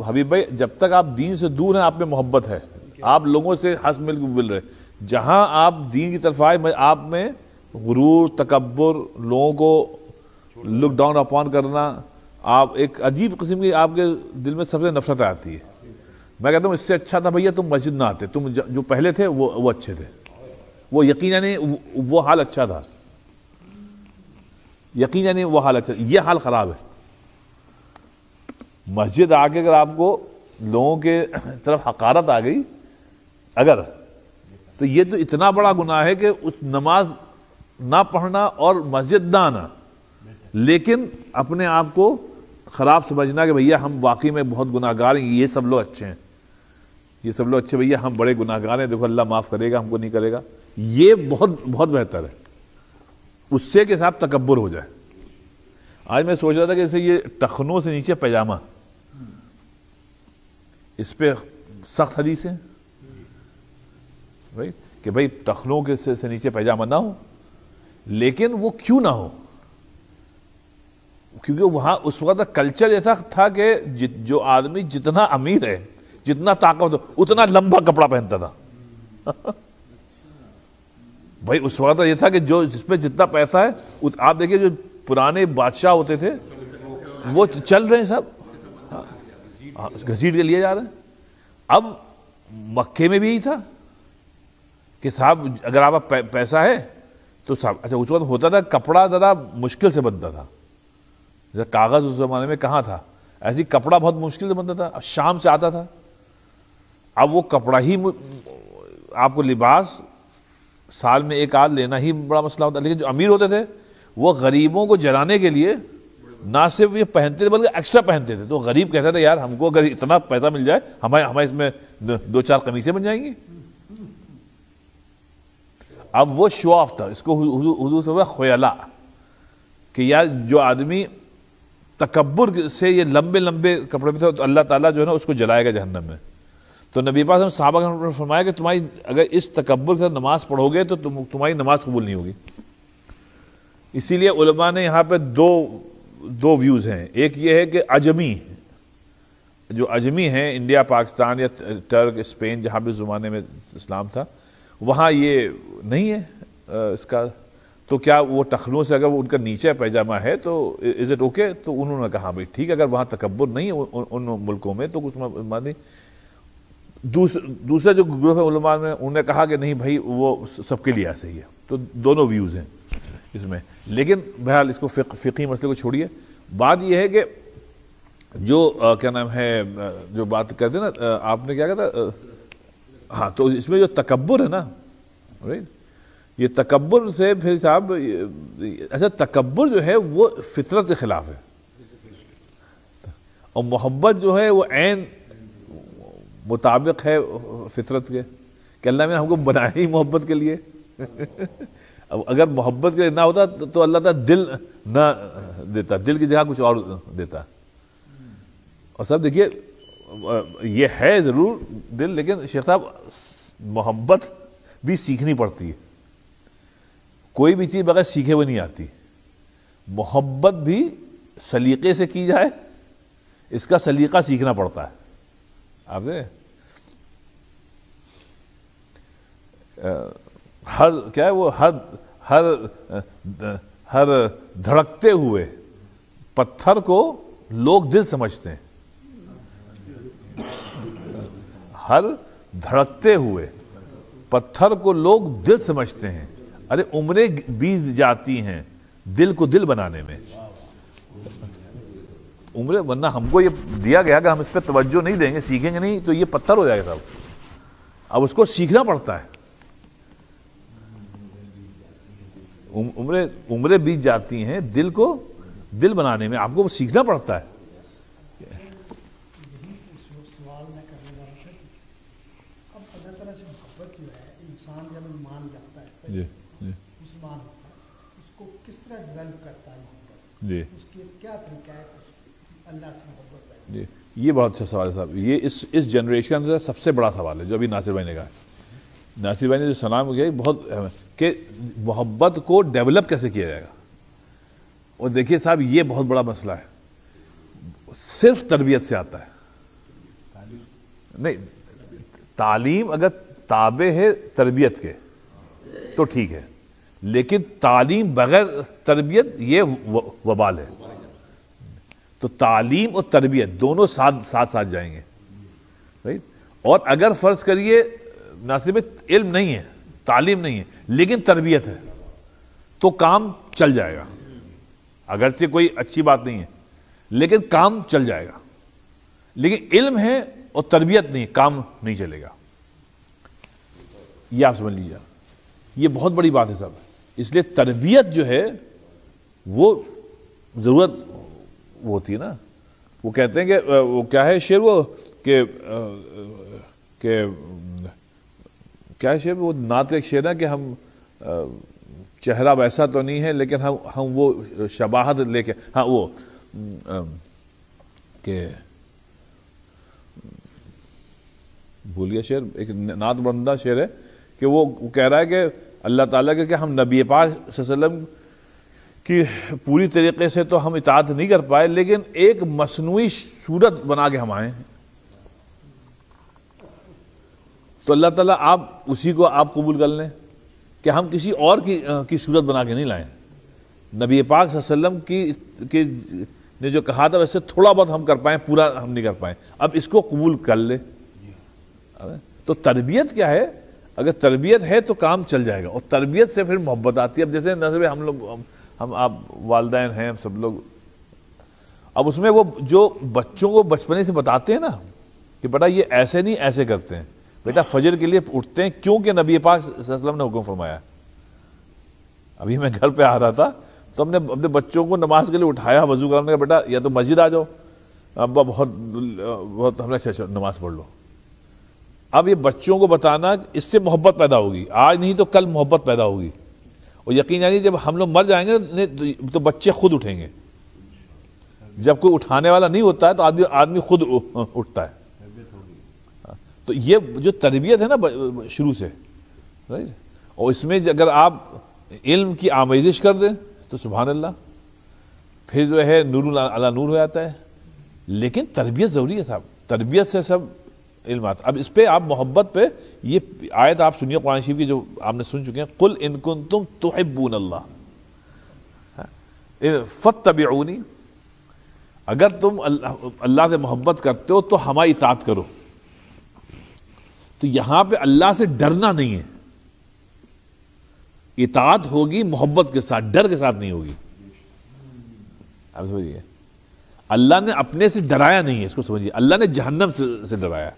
حبیب بھائی جب تک آپ دین سے دور ہیں آپ میں محبت ہے, آپ لوگوں سے ہنس مل کے مل رہے. جہاں آپ دین کی طرف آئے آپ میں غرور, تکبر, لوگوں کو لک ڈاؤن اپون کرنا, آپ ایک عجیب قسم کی آپ کے دل میں سب سے نفرت آتی ہے. میں کہتا ہوں اس سے اچھا تھا بھیا تم مسجد نہ آتے, تم جو پہلے تھے وہ اچھے تھے. وہ یقیناً وہ حال اچھا تھا, یقیناً وہ حال اچھا, یہ حال خراب ہے. مسجد آ کے اگر آپ کو لوگوں کے طرف حقارت آ گئی اگر, تو یہ تو اتنا بڑا گناہ ہے کہ اس نماز نہ پڑھنا اور مسجد نہ آنا, لیکن اپنے آپ کو خراب سمجھنا کہ بھیا ہم واقعی میں بہت گناہ گار ہیں, یہ سب لوگ اچھے ہیں, یہ سب لوگ اچھے, بھیا ہم بڑے گناہ گار ہیں, دیکھو اللہ معاف کرے گا, ہم کو نہیں کرے گا. یہ بہت بہت بہتر ہے اس سے کہ صاحب تکبر ہو جائے. آج میں سوچ رہا تھا کہ جیسے یہ ٹخنوں سے نیچے پیجامہ, اس پہ سخت حدیث ہیں کہ بھائی ٹخنوں کے سے نیچے پیجامہ نہ ہو, لیکن وہ کیوں نہ ہو, کیونکہ وہاں اس وقت کلچر ایسا تھا کہ جو آدمی جتنا امیر ہے, جتنا طاقتور, اتنا لمبا کپڑا پہنتا تھا. بھائی اس وقت یہ تھا کہ جس پہ جتنا پیسہ ہے, آپ دیکھیں جو پرانے بادشاہ ہوتے تھے وہ چل رہے ہیں سب گھسیٹ کے لیے جا رہے ہیں. اب مکے میں بھی یہی تھا کہ صاحب اگر آپ پیسہ ہے تو صاحب, اچھا اس وقت ہوتا تھا کپڑا ذرا مشکل سے بنتا تھا, جیسے کاغذ اس زمانے میں کہاں تھا, ایسی کپڑا بہت مشکل سے بنتا تھا, شام سے آتا تھا. اب وہ کپڑا ہی آپ کو لباس سال میں ایک آدھ لینا ہی بڑا مسئلہ ہوتا. لیکن جو امیر ہوتے تھے وہ غریبوں کو جلانے کے لیے نہ صرف یہ پہنتے تھے بلکہ ایکسٹرا پہنتے تھے. تو غریب کہتے تھے یار ہم کو اگر اتنا پیسہ مل جائے ہمیں اس میں 2-4 قمیصیں بن جائیں گی. اب وہ شو آف تھا, اس کو حضور سے ہوا خیلا, کہ یار جو آدمی تکبر سے یہ لمبے لمبے کپڑے میں تھے تو اللہ تعالیٰ جو ہے نا اس کو جلائے گا جہنم میں. تو نبی پاک صحابہ نے فرمایا کہ تمہاری اگر اس تکبر سے نماز پڑھو گے تو تمہاری نماز قبول نہیں ہوگی. اسی لیے علماء نے یہاں پہ دو ویوز ہیں. ایک یہ ہے کہ اجمی, جو اجمی ہیں انڈیا, پاکستان یا ٹرک, اسپین, جہاں بھی زمانے میں اسلام تھا, وہاں یہ نہیں ہے اس کا. تو کیا وہ ٹخنوں سے اگر وہ ان کا نیچے پیجامہ ہے تو از اٹ اوکے؟ تو انہوں نے کہا بھائی ٹھیک ہے, اگر وہاں تکبر نہیں ہے ان ملکوں میں تو کچھ نہیں. دوسرا جو گروہ علماء نے انہوں نے کہا کہ نہیں بھائی وہ سب کے لیے ایسا ہی ہے. تو دونوں ویوز ہیں اس میں. لیکن بہرحال اس کو فقہی مسئلے کو چھوڑیے. بات یہ ہے کہ جو کیا نام ہے, جو بات کرتے ہیں نا آپ نے کیا کہا تھا, ہاں تو اس میں جو تکبر ہے نا, یہ تکبر سے پھر صاحب ایسا تکبر جو ہے وہ فطرت کے خلاف ہے, اور محبت جو ہے وہ عین مطابق ہے فطرت کے, کہ اللہ نے ہم کو بنایا ہی محبت کے لیے. اب اگر محبت کے لیے نہ ہوتا تو اللہ تعالیٰ دل نہ دیتا, دل کی جگہ کچھ اور دیتا. اور سب دیکھیے یہ ہے ضرور دل, لیکن شیخ صاحب محبت بھی سیکھنی پڑتی ہے. کوئی بھی چیز بغیر سیکھے ہوئے نہیں آتی. محبت بھی سلیقے سے کی جائے, اس کا سلیقہ سیکھنا پڑتا ہے. آپ سے ہر کیا ہے وہ ہر دھڑکتے ہوئے پتھر کو لوگ دل سمجھتے ہیں. ہر دھڑکتے ہوئے پتھر کو لوگ دل سمجھتے ہیں. ارے عمریں بیت جاتی ہیں دل کو دل بنانے میں. عمریں، ورنہ ہم کو یہ دیا گیا کہ ہم اس پہ توجہ نہیں دیں گے، سیکھیں گے نہیں تو یہ پتھر ہو جائے گا صاحب. اب اس کو سیکھنا پڑتا ہے. عمریں بیت جاتی ہیں دل کو دل بنانے میں، آپ کو وہ سیکھنا پڑتا ہے. سوال میں کرنے والا تھا کہ اب اللہ تعالیٰ سے محبت جو ہے انسان جب ایمان لاتا ہے جی مسلمان ہوتا ہے، اس کو کس طرح ڈیولپ کرتا ہے محبت؟ جی اس کی کیا طریقہ ہے اللہ سے محبت ہے؟ جی یہ بہت اچھا سوال ہے صاحب. یہ اس جنریشن سے سب سے بڑا سوال ہے جو ابھی ناصر بھائی نے کہا. ناصر بھائی نے جو سلام کیا بہت اہم ہے کہ محبت کو ڈیولپ کیسے کیا جائے گا. اور دیکھیے صاحب یہ بہت بڑا مسئلہ ہے. صرف تربیت سے آتا ہے نہیں. تعلیم اگر تابع ہے تربیت کے تو ٹھیک ہے، لیکن تعلیم بغیر تربیت یہ وبال ہے. تو تعلیم اور تربیت دونوں ساتھ جائیں گے. رائٹ. اور اگر فرض کریے ناصر بھائی علم نہیں ہے، تعلیم نہیں ہے، لیکن تربیت ہے تو کام چل جائے گا. اگرچہ کوئی اچھی بات نہیں ہے لیکن کام چل جائے گا. لیکن علم ہے اور تربیت نہیں، کام نہیں چلے گا. یہ آپ سمجھ لیجیے، یہ بہت بڑی بات ہے صاحب. اس لیے تربیت جو ہے وہ ضرورت وہ ہوتی ہے نا. وہ کہتے ہیں کہ وہ کیا ہے شعر، وہ کہ کیا ہے شعر، وہ نعت کا ایک شعر ہے کہ ہم چہرہ ویسا تو نہیں ہے لیکن ہم وہ شباہت لے کے، ہاں وہ کہ بھول گیا شعر، ایک نعت بندہ شعر ہے کہ وہ کہہ رہا ہے کہ اللہ تعالیٰ کے کہ ہم نبی پاک صلی اللہ علیہ وسلم کی پوری طریقے سے تو ہم اطاعت نہیں کر پائے، لیکن ایک مصنوعی صورت بنا کے ہم آئے ہیں. تو اللہ تعالیٰ آپ اسی کو آپ قبول کر لیں کہ ہم کسی اور کی صورت بنا کے نہیں لائیں. نبی پاک صلی اللہ علیہ وسلم کی نے جو کہا تھا ویسے تھوڑا بہت ہم کر پائیں، پورا ہم نہیں کر پائیں. اب اس کو قبول کر لے. تو تربیت کیا ہے؟ اگر تربیت ہے تو کام چل جائے گا، اور تربیت سے پھر محبت آتی ہے. اب جیسے نظر ہم لوگ، ہم آپ والدین ہیں سب لوگ، اب اس میں وہ جو بچوں کو بچپنے سے بتاتے ہیں نا کہ بیٹا یہ ایسے نہیں ایسے کرتے ہیں، بیٹا فجر کے لیے اٹھتے ہیں کیونکہ نبی پاک صلی اللہ علیہ وسلم نے حکم فرمایا. ابھی میں گھر پہ آ رہا تھا تو ہم نے اپنے بچوں کو نماز کے لیے اٹھایا، وضو کرانے کا، بیٹا یا تو مسجد آ جاؤ، ابا بہت ہم نے اچھا نماز پڑھ لو. اب یہ بچوں کو بتانا، اس سے محبت پیدا ہوگی. آج نہیں تو کل محبت پیدا ہوگی. اور یقین جانیے جب ہم لوگ مر جائیں گے تو بچے خود اٹھیں گے. جب کوئی اٹھانے والا نہیں ہوتا ہے تو آدمی خود اٹھتا ہے. تو یہ جو تربیت ہے نا شروع سے، اور اس میں اگر آپ علم کی آمیزش کر دیں تو سبحان اللہ، پھر جو ہے نور علی نور ہو جاتا ہے. لیکن تربیت ضروری ہے صاحب. تربیت سے سب علم آتا. اب اس پہ آپ محبت پہ یہ آیت آپ سنیے قرآن شریف کی جو آپ نے سن چکے ہیں، قل ان کنتم تحبون اللہ فاتبعونی، اگر تم اللہ سے محبت کرتے ہو تو ہماری اطاعت کرو. تو یہاں پہ اللہ سے ڈرنا نہیں ہے. اطاعت ہوگی محبت کے ساتھ، ڈر کے ساتھ نہیں ہوگی. آپ سمجھیے، اللہ نے اپنے سے ڈرایا نہیں ہے، اس کو سمجھیے. اللہ نے جہنم سے ڈرایا.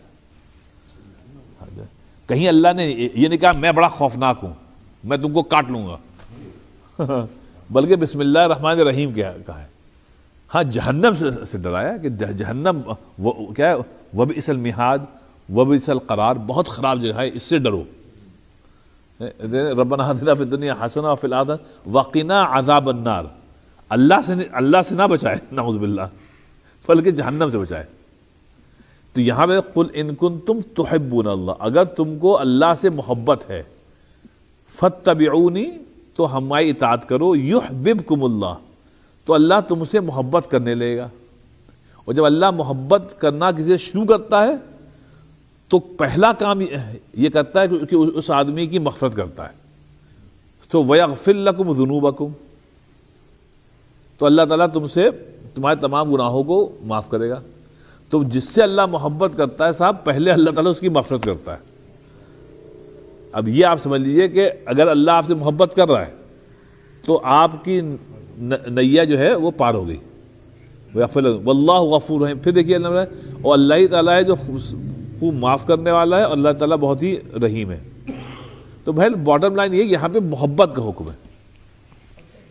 کہیں اللہ نے یہ نہیں کہا میں بڑا خوفناک ہوں، میں تم کو کاٹ لوں گا، بلکہ بسم اللہ الرحمن الرحیم کہا ہے. ہاں جہنم سے ڈرایا کہ جہنم کیا ہے، وبئس المہاد وبئس القرار، بہت خراب جگہ ہے، اس سے ڈرو. ربنا آتنا فی الدنیا حسنہ وفی الآخرۃ وقنا عذاب النار. اللہ سے نہ بچائے نعوذ باللہ، بلکہ جہنم سے بچائے. تو یہاں پہ قل ان کنتم تحبون اللہ، اگر تم کو اللہ سے محبت ہے، فاتبعونی، تو ہماری اطاعت کرو، یحببکم اللہ، تو اللہ تم سے محبت کرنے لگے گا. اور جب اللہ محبت کرنا کسی سے شروع کرتا ہے تو پہلا کام یہ کرتا ہے کہ اس آدمی کی مغفرت کرتا ہے. تو وَيَغْفِرْ لَكُمْ ذُنُوبَكُمْ، تو اللہ تعالیٰ تم سے تمہارے تمام گناہوں کو معاف کرے گا. تو جس سے اللہ محبت کرتا ہے صاحب، پہلے اللہ تعالیٰ اس کی مغفرت کرتا ہے. اب یہ آپ سمجھ لیجئے کہ اگر اللہ آپ سے محبت کر رہا ہے تو آپ کی نیا جو ہے وہ پار ہو گئی. واللہ غفور رحیم. پھر دیکھیے اللہ اور اللہ ہی تعالیٰ ہے جو خوب معاف کرنے والا ہے، اور اللہ تعالیٰ بہت ہی رحیم ہے. تو بھائی باٹم لائن یہ یہاں پہ محبت کا حکم ہے.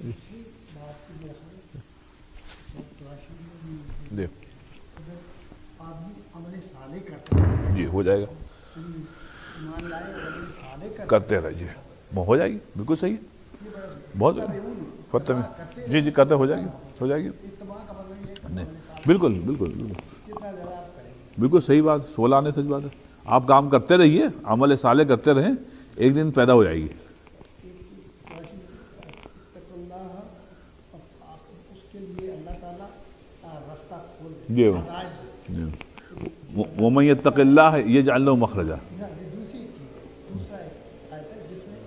دوسری بات کی جی آدمی عمل صالح کرتا ہے، جی ہو جائے گا، ایمان لائے اور عمل صالح کرتے رہیے، ہو جائے گی. بالکل صحیح ہے، بہت فتح میں جی کرتے ہو جائے گی، ہو جائے گی. اتباع کا مطلب یہ ہے نہیں بالکل بالکل بالکل کتنا زیادہ آپ کریں. بالکل صحیح بات، 16 آنے سچ بات ہے. آپ کام کرتے رہیے، عمل صالح کرتے رہیں، ایک دن پیدا ہو جائے گی. اس کے لیے اللہ تعالیٰ راستہ کھول دے. جی وَمَن يَتَّقِ اللَّهَ يَجْعَلْ لَهُ مَخْرَجًا. دوسری چیز دوسرا آیت ہے جس میں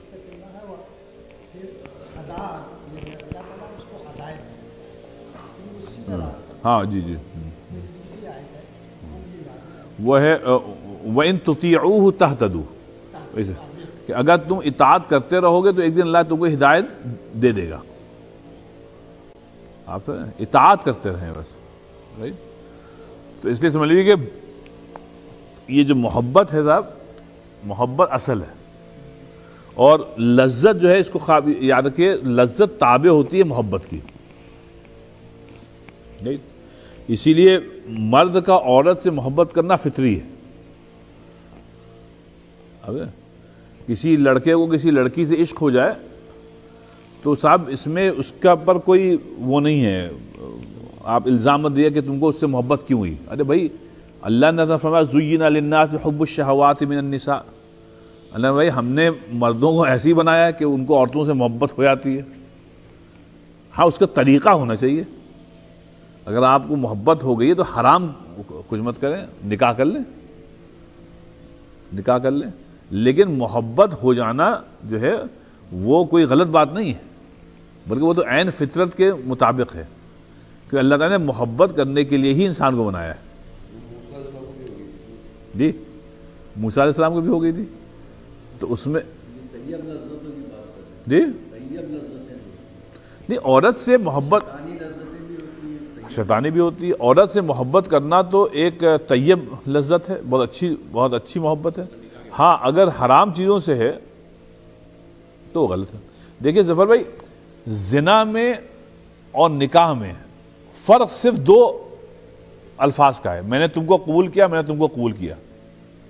اتق اللہ ہے پھر ادا اللہ تعالیٰ اس کو ہدایت دے، اس سیدھا راستہ. ہاں جی جی دوسری آیت ہے وہ ہے وَإِن تُطِيعُوهُ تَهْتَدُوا، کہ اگر تم اطاعت کرتے رہو گے تو ایک دن اللہ تم کو ہدایت دے دے گا. آپ سمجھیں، اطاعت کرتے رہیں بس. رائٹ. تو اس لیے سمجھ لیجیے کہ یہ جو محبت ہے صاحب، محبت اصل ہے. اور لذت جو ہے، اس کو یاد رکھیے، لذت تابع ہوتی ہے محبت کی. اسی لیے مرد کا عورت سے محبت کرنا فطری ہے. اب کسی لڑکے کو کسی لڑکی سے عشق ہو جائے تو صاحب اس میں اس کا پر کوئی وہ نہیں ہے، آپ الزام مت دیے کہ تم کو اس سے محبت کیوں ہوئی. ارے بھائی اللہ نے فرمایا زُيِّنَ لِلنَّاسِ حُبُّ الشَّهَوَاتِ مِنَ النِّسَاءِ. اللہ بھائی ہم نے مردوں کو ایسے ہی بنایا ہے کہ ان کو عورتوں سے محبت ہو جاتی ہے. ہاں اس کا طریقہ ہونا چاہیے. اگر آپ کو محبت ہو گئی ہے تو حرام کچھ مت کریں، نکاح کر لیں، نکاح کر لیں. لیکن محبت ہو جانا جو ہے وہ کوئی غلط بات نہیں ہے، بلکہ وہ تو عین فطرت کے مطابق ہے کہ اللہ تعالیٰ نے محبت کرنے کے لیے ہی انسان کو بنایا ہے. جی موسیٰ علیہ السلام کو بھی ہو گئی تھی. تو اس میں جی نہیں، عورت سے محبت شیطانی بھی ہوتی ہے. عورت سے محبت کرنا تو ایک طیب لذت ہے، بہت اچھی محبت ہے. ہاں اگر حرام چیزوں سے ہے تو غلط ہے. دیکھیے ظفر بھائی، زنا میں اور نکاح میں فرق صرف 2 الفاظ کا ہے. میں نے تم کو قبول کیا، میں نے تم کو قبول کیا.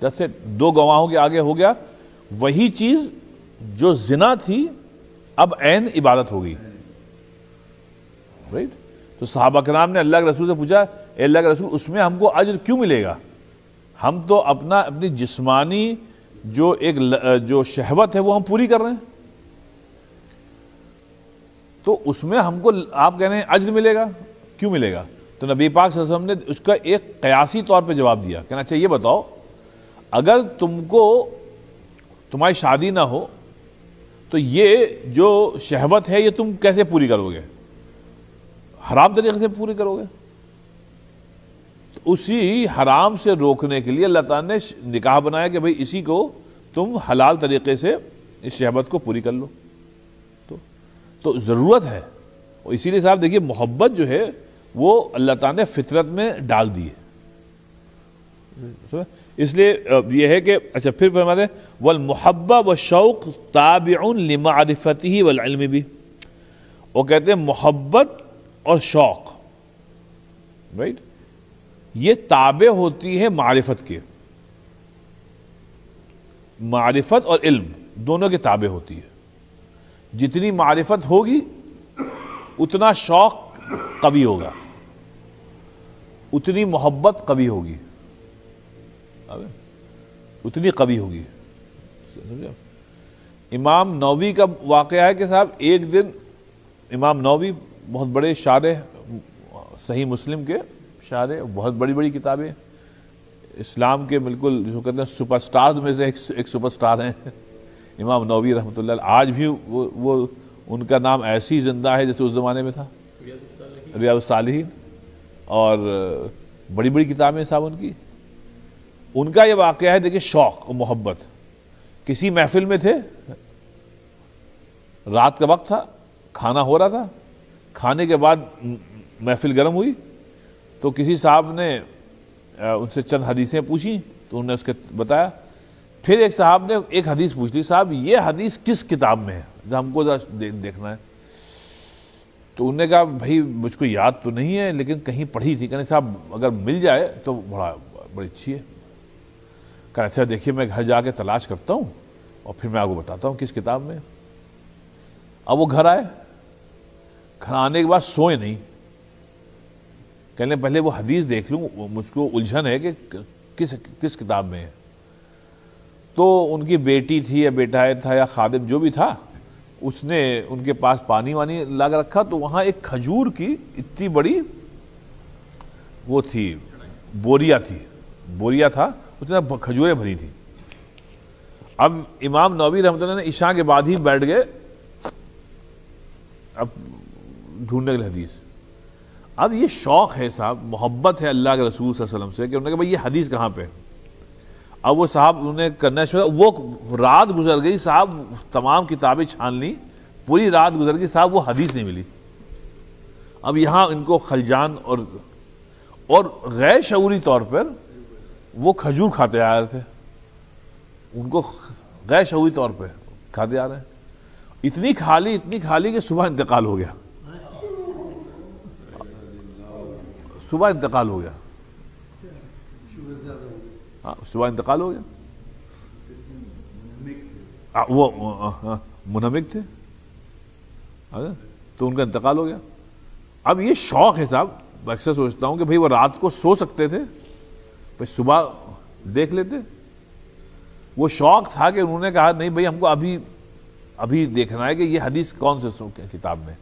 جیسے 2 گواہوں کے آگے ہو گیا. وہی چیز جو زنا تھی اب عین عبادت ہو گئی. رائٹ. تو صحابہ کرام نے اللہ کے رسول سے پوچھا، اے اللہ کے رسول اس میں ہم کو اجر کیوں ملے گا؟ ہم تو اپنی جسمانی جو شہوت ہے وہ ہم پوری کر رہے ہیں، تو اس میں ہم کو آپ کہہ رہے ہیں اجر ملے گا، کیوں ملے گا؟ تو نبی پاک صلی اللہ علیہ وسلم نے اس کا ایک قیاسی طور پہ جواب دیا. کہنا اچھا یہ بتاؤ، اگر تم کو تمہاری شادی نہ ہو تو یہ جو شہوت ہے یہ تم کیسے پوری کرو گے؟ حرام طریقے سے پوری کرو گے. تو اسی حرام سے روکنے کے لیے اللہ تعالیٰ نے نکاح بنایا کہ بھئی اسی کو تم حلال طریقے سے اس شہوت کو پوری کر لو. تو ضرورت ہے. اور اسی لیے صاحب دیکھیے محبت جو ہے وہ اللہ تعالیٰ نے فطرت میں ڈال دی ہے. اس لیے یہ ہے کہ اچھا پھر فرماتے ہیں والمحبہ والشوق تابع لمعرفتہ والعلم بھی. وہ کہتے ہیں محبت اور شوق، رائٹ، یہ تابع ہوتی ہے معرفت کے. معرفت اور علم دونوں کے تابع ہوتی ہے. جتنی معرفت ہوگی اتنا شوق قوی ہوگا، اتنی محبت قوی ہوگی، اتنی قوی ہوگی. امام نووی کا واقعہ ہے کہ صاحب ایک دن امام نووی بہت بڑے شارح، صحیح مسلم کے شارح، بہت بڑی بڑی کتابیں، اسلام کے بالکل جو کہتے ہیں سپر سٹارز میں سے ایک سپر سٹار ہیں امام نووی رحمۃ اللہ علیہ آج بھی وہ ان کا نام ایسی زندہ ہے جیسے اس زمانے میں تھا، ریاض الصالحین، اور بڑی بڑی کتابیں صاحب ان کی. ان کا یہ واقعہ ہے، دیکھیں شوق و محبت. کسی محفل میں تھے، رات کا وقت تھا، کھانا ہو رہا تھا، کھانے کے بعد محفل گرم ہوئی تو کسی صاحب نے ان سے چند حدیثیں پوچھیں تو انہوں نے اس کے بتایا. پھر ایک صاحب نے ایک حدیث پوچھ لی، صاحب یہ حدیث کس کتاب میں ہے، ہم کو دیکھنا ہے. تو انہوں نے کہا بھائی مجھ کو یاد تو نہیں ہے لیکن کہیں پڑھی تھی. کہنے صاحب اگر مل جائے تو بڑی اچھی ہے. کہنے اچھا دیکھیے میں گھر جا کے تلاش کرتا ہوں اور پھر میں آپ کو بتاتا ہوں کس کتاب میں. اب وہ گھر آئے، گھر آنے کے بعد سوئے نہیں. کہنے پہلے وہ حدیث دیکھ لوں، مجھ کو الجھن ہے کہ کس کتاب میں ہے. تو ان کی بیٹی تھی یا بیٹا تھا یا خادم جو بھی تھا، اس نے ان کے پاس پانی وانی لا کے رکھا تو وہاں ایک کھجور کی اتنی بڑی وہ تھی، بوریا تھا، اس میں کھجوریں بھری تھی. اب امام نووی رحمۃ اللہ نے عشاء کے بعد ہی بیٹھ گئے اب ڈھونڈنے کے لیے حدیث. اب یہ شوق ہے صاحب، محبت ہے اللہ کے رسول صلی اللہ علیہ وسلم سے کہ انہوں نے کہا بھائی یہ حدیث کہاں پہ. اب وہ صاحب انہوں نے کرنا شروع، وہ رات گزر گئی صاحب، تمام کتابیں چھان لی، پوری رات گزر گئی صاحب، وہ حدیث نہیں ملی. اب یہاں ان کو خلجان اور غیر شعوری طور پر وہ کھجور کھاتے آ رہے تھے، ان کو غیر شعوری طور پہ کھاتے آ رہے ہیں. اتنی کھالی کہ صبح انتقال ہو گیا. صبح انتقال ہو گیا، ہاں صبح انتقال ہو گیا. وہ منہمک تھے تو ان کا انتقال ہو گیا. اب یہ شوق ہے صاحب، میں اکثر سوچتا ہوں کہ بھئی وہ رات کو سو سکتے تھے، پھر صبح دیکھ لیتے. وہ شوق تھا کہ انہوں نے کہا نہیں بھئی ہم کو ابھی دیکھنا ہے کہ یہ حدیث کون سے کتاب میں.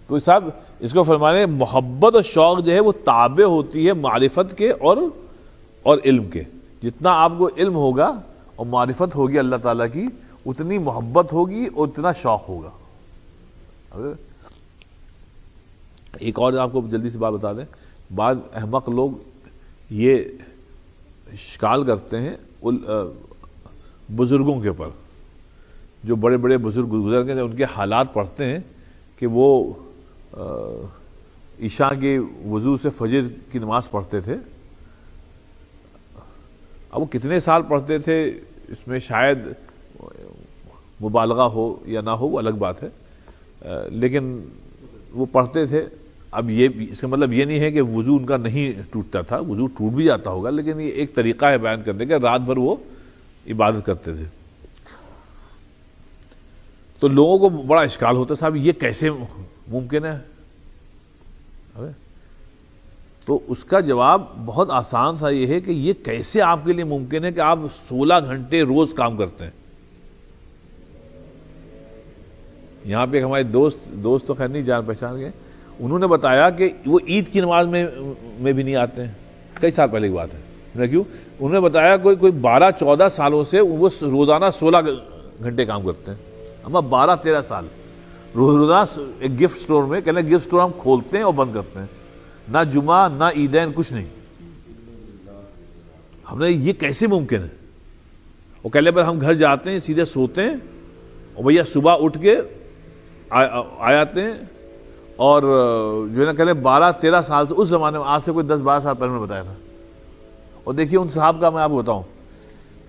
تو صاحب اس کو فرمانے محبت اور شوق جو ہے وہ تابع ہوتی ہے معرفت کے اور علم کے. جتنا آپ کو علم ہوگا اور معرفت ہوگی اللہ تعالیٰ کی، اتنی محبت ہوگی اور اتنا شوق ہوگا. ایک اور آپ کو جلدی سے بات بتا دیں، بعض احمق لوگ یہ اشکال کرتے ہیں بزرگوں کے اوپر، جو بڑے بڑے بزرگ گزر گئے ان کے حالات پڑھتے ہیں کہ وہ عشاء کے وضو سے فجر کی نماز پڑھتے تھے. اب وہ کتنے سال پڑھتے تھے اس میں شاید مبالغہ ہو یا نہ ہو وہ الگ بات ہے، لیکن وہ پڑھتے تھے. اب یہ اس کا مطلب یہ نہیں ہے کہ وضو ان کا نہیں ٹوٹتا تھا، وضو ٹوٹ بھی جاتا ہوگا، لیکن یہ ایک طریقہ ہے بیان کرنے کا، رات بھر وہ عبادت کرتے تھے. تو لوگوں کو بڑا اشکال ہوتا ہے صاحب یہ کیسے ممکن ہے. تو اس کا جواب بہت آسان سا یہ ہے کہ یہ کیسے آپ کے لیے ممکن ہے کہ آپ 16 گھنٹے روز کام کرتے ہیں. یہاں پہ ہمارے دوست تو خیر نہیں جان پہچان گئے، انہوں نے بتایا کہ وہ عید کی نماز میں بھی نہیں آتے ہیں. کئی سال پہلے کی بات ہے. کیوں؟ انہوں نے بتایا کوئی 12-14 سالوں سے وہ روزانہ 16 گھنٹے کام کرتے ہیں. ہم 12-13 سال روزانہ ایک گفٹ سٹور میں، کہنے گفٹ سٹور ہم کھولتے ہیں اور بند کرتے ہیں، نہ جمعہ نہ عیدین کچھ نہیں. ہم نے یہ کیسے ممکن ہے. وہ کہنے پر ہم گھر جاتے ہیں سیدھے سوتے ہیں اور بھیا صبح اٹھ کے آ جاتے ہیں. اور جو ہے نا کہنے 12-13 سال سے، اس زمانے میں آج سے کوئی 10-12 سال پہلے میں بتایا تھا. اور دیکھیے ان صاحب کا میں آپ کو بتاؤں،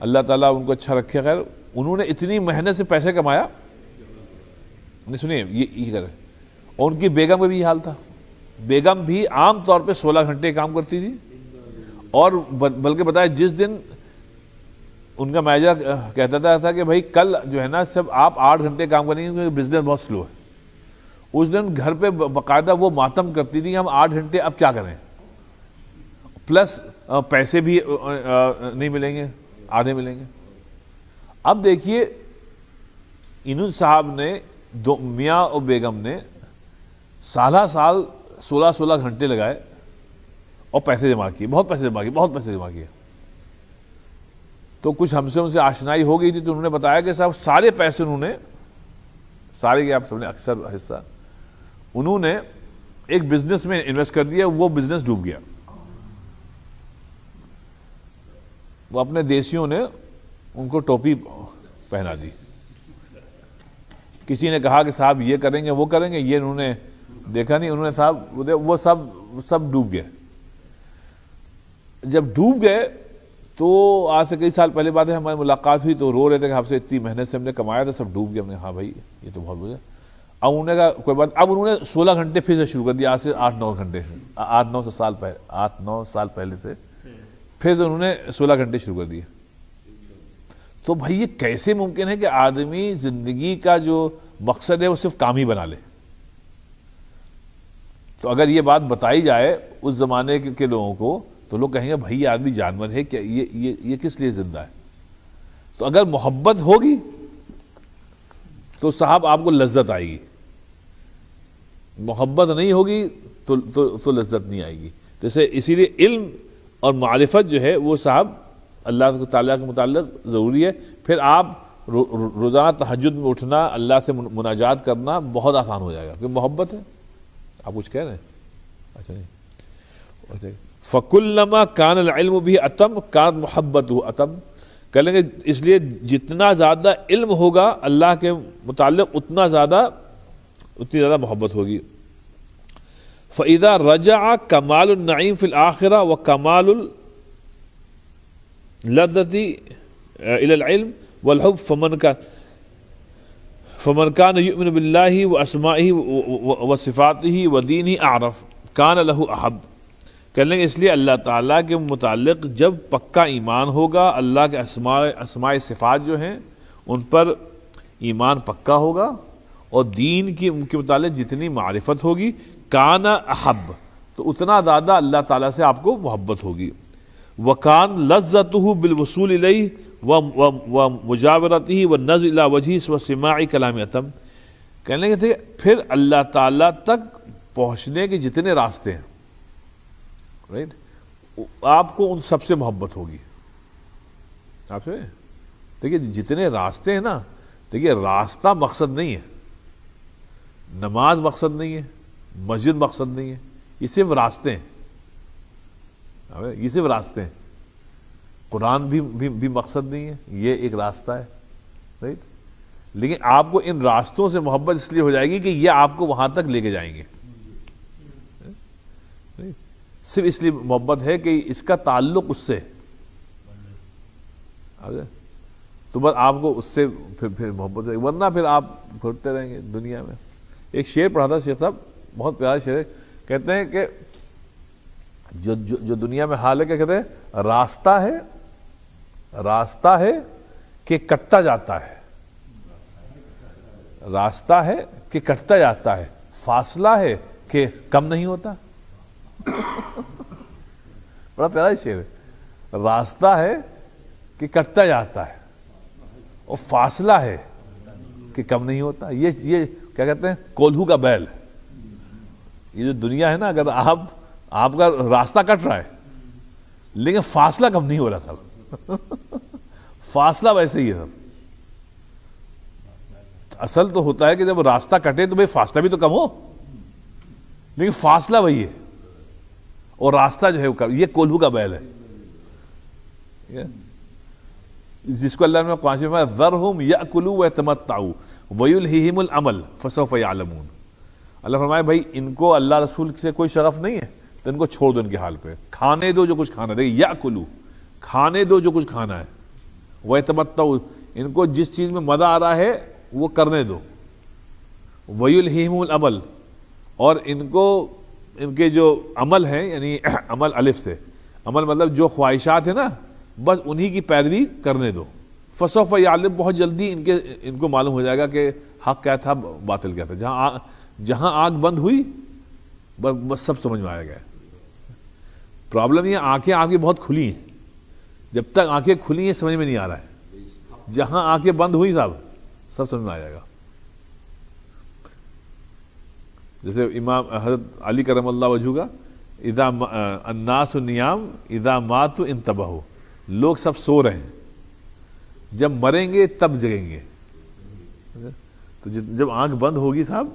اللہ تعالیٰ ان کو اچھا رکھے. خیر انہوں نے اتنی محنت سے پیسے کمایا، نہیں سنیے یہ کرے. اور ان کی بیگم کا بھی یہ حال تھا. بیگم بھی عام طور پہ 16 گھنٹے کام کرتی تھی، اور بلکہ بتایا جس دن ان کا مینیجر کہتا تھا کہ بھائی کل جو ہے نا سب آپ 8 گھنٹے کام کریں گے کیونکہ بزنس بہت سلو ہے، اس دن گھر پہ باقاعدہ وہ ماتم کرتی تھی کہ ہم 8 گھنٹے اب کیا کریں، پلس پیسے بھی نہیں ملیں گے، آدھے ملیں گے. اب دیکھیے انہوں صاحب نے میاں اور بیگم نے سال 16 گھنٹے لگائے اور پیسے جمع کیے، بہت پیسے جمع کیے. تو کچھ ہم سے ان سے آشنائی ہو گئی تھی، تو انہوں نے بتایا کہ صاحب سارے پیسے انہوں نے، سارے کے آپ سب نے اکثر حصہ انہوں نے ایک بزنس میں انویسٹ کر دیا، وہ بزنس ڈوب گیا. وہ اپنے دیسیوں نے ان کو ٹوپی پہنا دی. کسی نے کہا کہ صاحب یہ کریں گے وہ کریں گے، یہ انہوں نے دیکھا نہیں، انہوں نے صاحب وہ سب ڈوب گئے. جب ڈوب گئے تو آج سے کئی سال پہلے بات ہے، ہماری ملاقات ہوئی تو رو رہے تھے کہ آپ سے اتنی محنت سے ہم نے کمایا تھا، سب ڈوب گیا. ہم نے ہاں بھائی یہ تو بہت بڑا. اب انہوں نے کہا کوئی بات. اب انہوں نے 16 گھنٹے پھر سے شروع کر دیا، آج سے 8-9 گھنٹے سے 8-9 سال پہلے سے پھر سے انہوں نے 16 گھنٹے شروع کر دیے. تو بھائی یہ کیسے ممکن ہے کہ آدمی زندگی کا جو مقصد ہے وہ صرف کام ہی بنا لے؟ تو اگر یہ بات بتائی جائے اس زمانے کے لوگوں کو تو لوگ کہیں گے بھائی یہ آدمی جانور ہے کیا، یہ کس لیے زندہ ہے؟ تو اگر محبت ہوگی تو صاحب آپ کو لذت آئے گی، محبت نہیں ہوگی تو لذت نہیں آئے گی. جیسے اسی لیے علم اور معرفت جو ہے وہ صاحب اللہ تعالیٰ کے متعلق ضروری ہے. پھر آپ روزانہ تہجد میں اٹھنا، اللہ سے مناجات کرنا بہت آسان ہو جائے گا کیونکہ محبت ہے. آپ کچھ کہہ رہے ہیں؟ اچھا نہیں. فَكُلَّمَا كَانَ الْعِلْمُ بِهِ أَتَمَّ كَانَتْ مُحَبَّتُهُ أَتَمَّ. کہہ لیں گے اس لیے جتنا زیادہ علم ہوگا اللہ کے متعلق اتنی زیادہ محبت ہوگی. فَإِذَا رَجَعَ كَمَالُ النَّعِيمِ فِي الْآخِرَةِ وَكَمَالُ الْلَذَّةِ إِلَى الْعِلْمِ وَالْحُبِّ فَمَنْ كَانَ يُؤْمِنُ بِاللَّهِ وَأَسْمَائِهِ وَصِفَاتِهِ وَدِينِهِ أَعْرَفَ كَانَ لَهُ أَحَبَّ. کہہ لیں گے اس لیے اللہ تعالیٰ کے متعلق جب پکا ایمان ہوگا، اللہ کے اسماء صفات جو ہیں ان پر ایمان پکا ہوگا، اور دین کے متعلق جتنی معرفت ہوگی کان احب، تو اتنا زیادہ اللہ تعالیٰ سے آپ کو محبت ہوگی. وکان لذتہ بالوصول الیہ ومجاورتہ والنظر الی وجہہ وسماع کلام اتم. کہنے کے پھر اللہ تعالیٰ تک پہنچنے کے جتنے راستے ہیں، رائٹ، آپ کو ان سب سے محبت ہوگی. آپ سے دیکھیے جتنے راستے ہیں نا، دیکھیے راستہ مقصد نہیں ہے، نماز مقصد نہیں ہے، مسجد مقصد نہیں ہے، یہ صرف راستے ہیں. یہ صرف راستے ہیں. قرآن بھی مقصد نہیں ہے، یہ ایک راستہ ہے، رائٹ. لیکن آپ کو ان راستوں سے محبت اس لیے ہو جائے گی کہ یہ آپ کو وہاں تک لے کے جائیں گے. صرف اس لیے محبت ہے کہ اس کا تعلق اس سے، تو بس آپ کو اس سے پھر محبت ہے، ورنہ پھر آپ گھرتے رہیں گے دنیا میں. ایک شعر پڑھا تھا شیخ صاحب، بہت پیارا شعر ہے. کہتے ہیں کہ جو دنیا میں حال ہے، کیا کہتے ہیں، راستہ ہے کہ کٹتا جاتا ہے، راستہ ہے کہ کٹتا جاتا ہے، فاصلہ ہے کہ کم نہیں ہوتا. بڑا پیارا شعر ہے. راستہ ہے کہ کٹتا جاتا ہے اور فاصلہ ہے کہ کم نہیں ہوتا. یہ کیا کہتے ہیں، کولہو کا بیل. یہ جو دنیا ہے نا، اگر آپ کا راستہ کٹ رہا ہے لیکن فاصلہ کم نہیں ہو رہا تھا. فاصلہ ویسے ہی ہے سب. اصل تو ہوتا ہے کہ جب راستہ کٹے تو بھائی فاصلہ بھی تو کم ہو، لیکن فاصلہ وہی ہے اور راستہ جو ہے یہ کولہو کا بیل ہے، جس کو اللہ نے قرآن میں ذرہم یأکلوا ویتمتعوا ویلہہم الامل فسوف یعلمون. اللہ فرمائے بھائی ان کو اللہ رسول سے کوئی شغف نہیں ہے تو ان کو چھوڑ دو ان کے حال پہ، کھانے دو جو کچھ کھانا ہے. یأکلوا، کھانے دو جو کچھ کھانا ہے، ویتمتعوا، ان کو جس چیز میں مزہ آ رہا ہے وہ کرنے دو. ویلہہم الامل، اور ان کو ان کے جو عمل ہیں، یعنی عمل الف سے، عمل مطلب جو خواہشات ہیں نا، بس انہی کی پیروی کرنے دو. فسوف یعلم، بہت جلدی ان کو معلوم ہو جائے گا کہ حق کیا تھا باطل کیا تھا. جہاں آنکھ بند ہوئی بس سب سمجھ میں آیا گیا. پرابلم یہ آنکھیں آپ کی بہت کھلی ہیں، جب تک آنکھیں کھلی ہیں سمجھ میں نہیں آ رہا ہے. جہاں آنکھیں بند ہوئی صاحب سب سمجھ میں آ جائے گا. جیسے امام حضرت علی کرم اللہ وجہہ کا اذا الناس نیام اذا ماتوا انتبہوا، لوگ سب سو رہے ہیں جب مریں گے تب جگیں گے. تو جب آنکھ بند ہوگی صاحب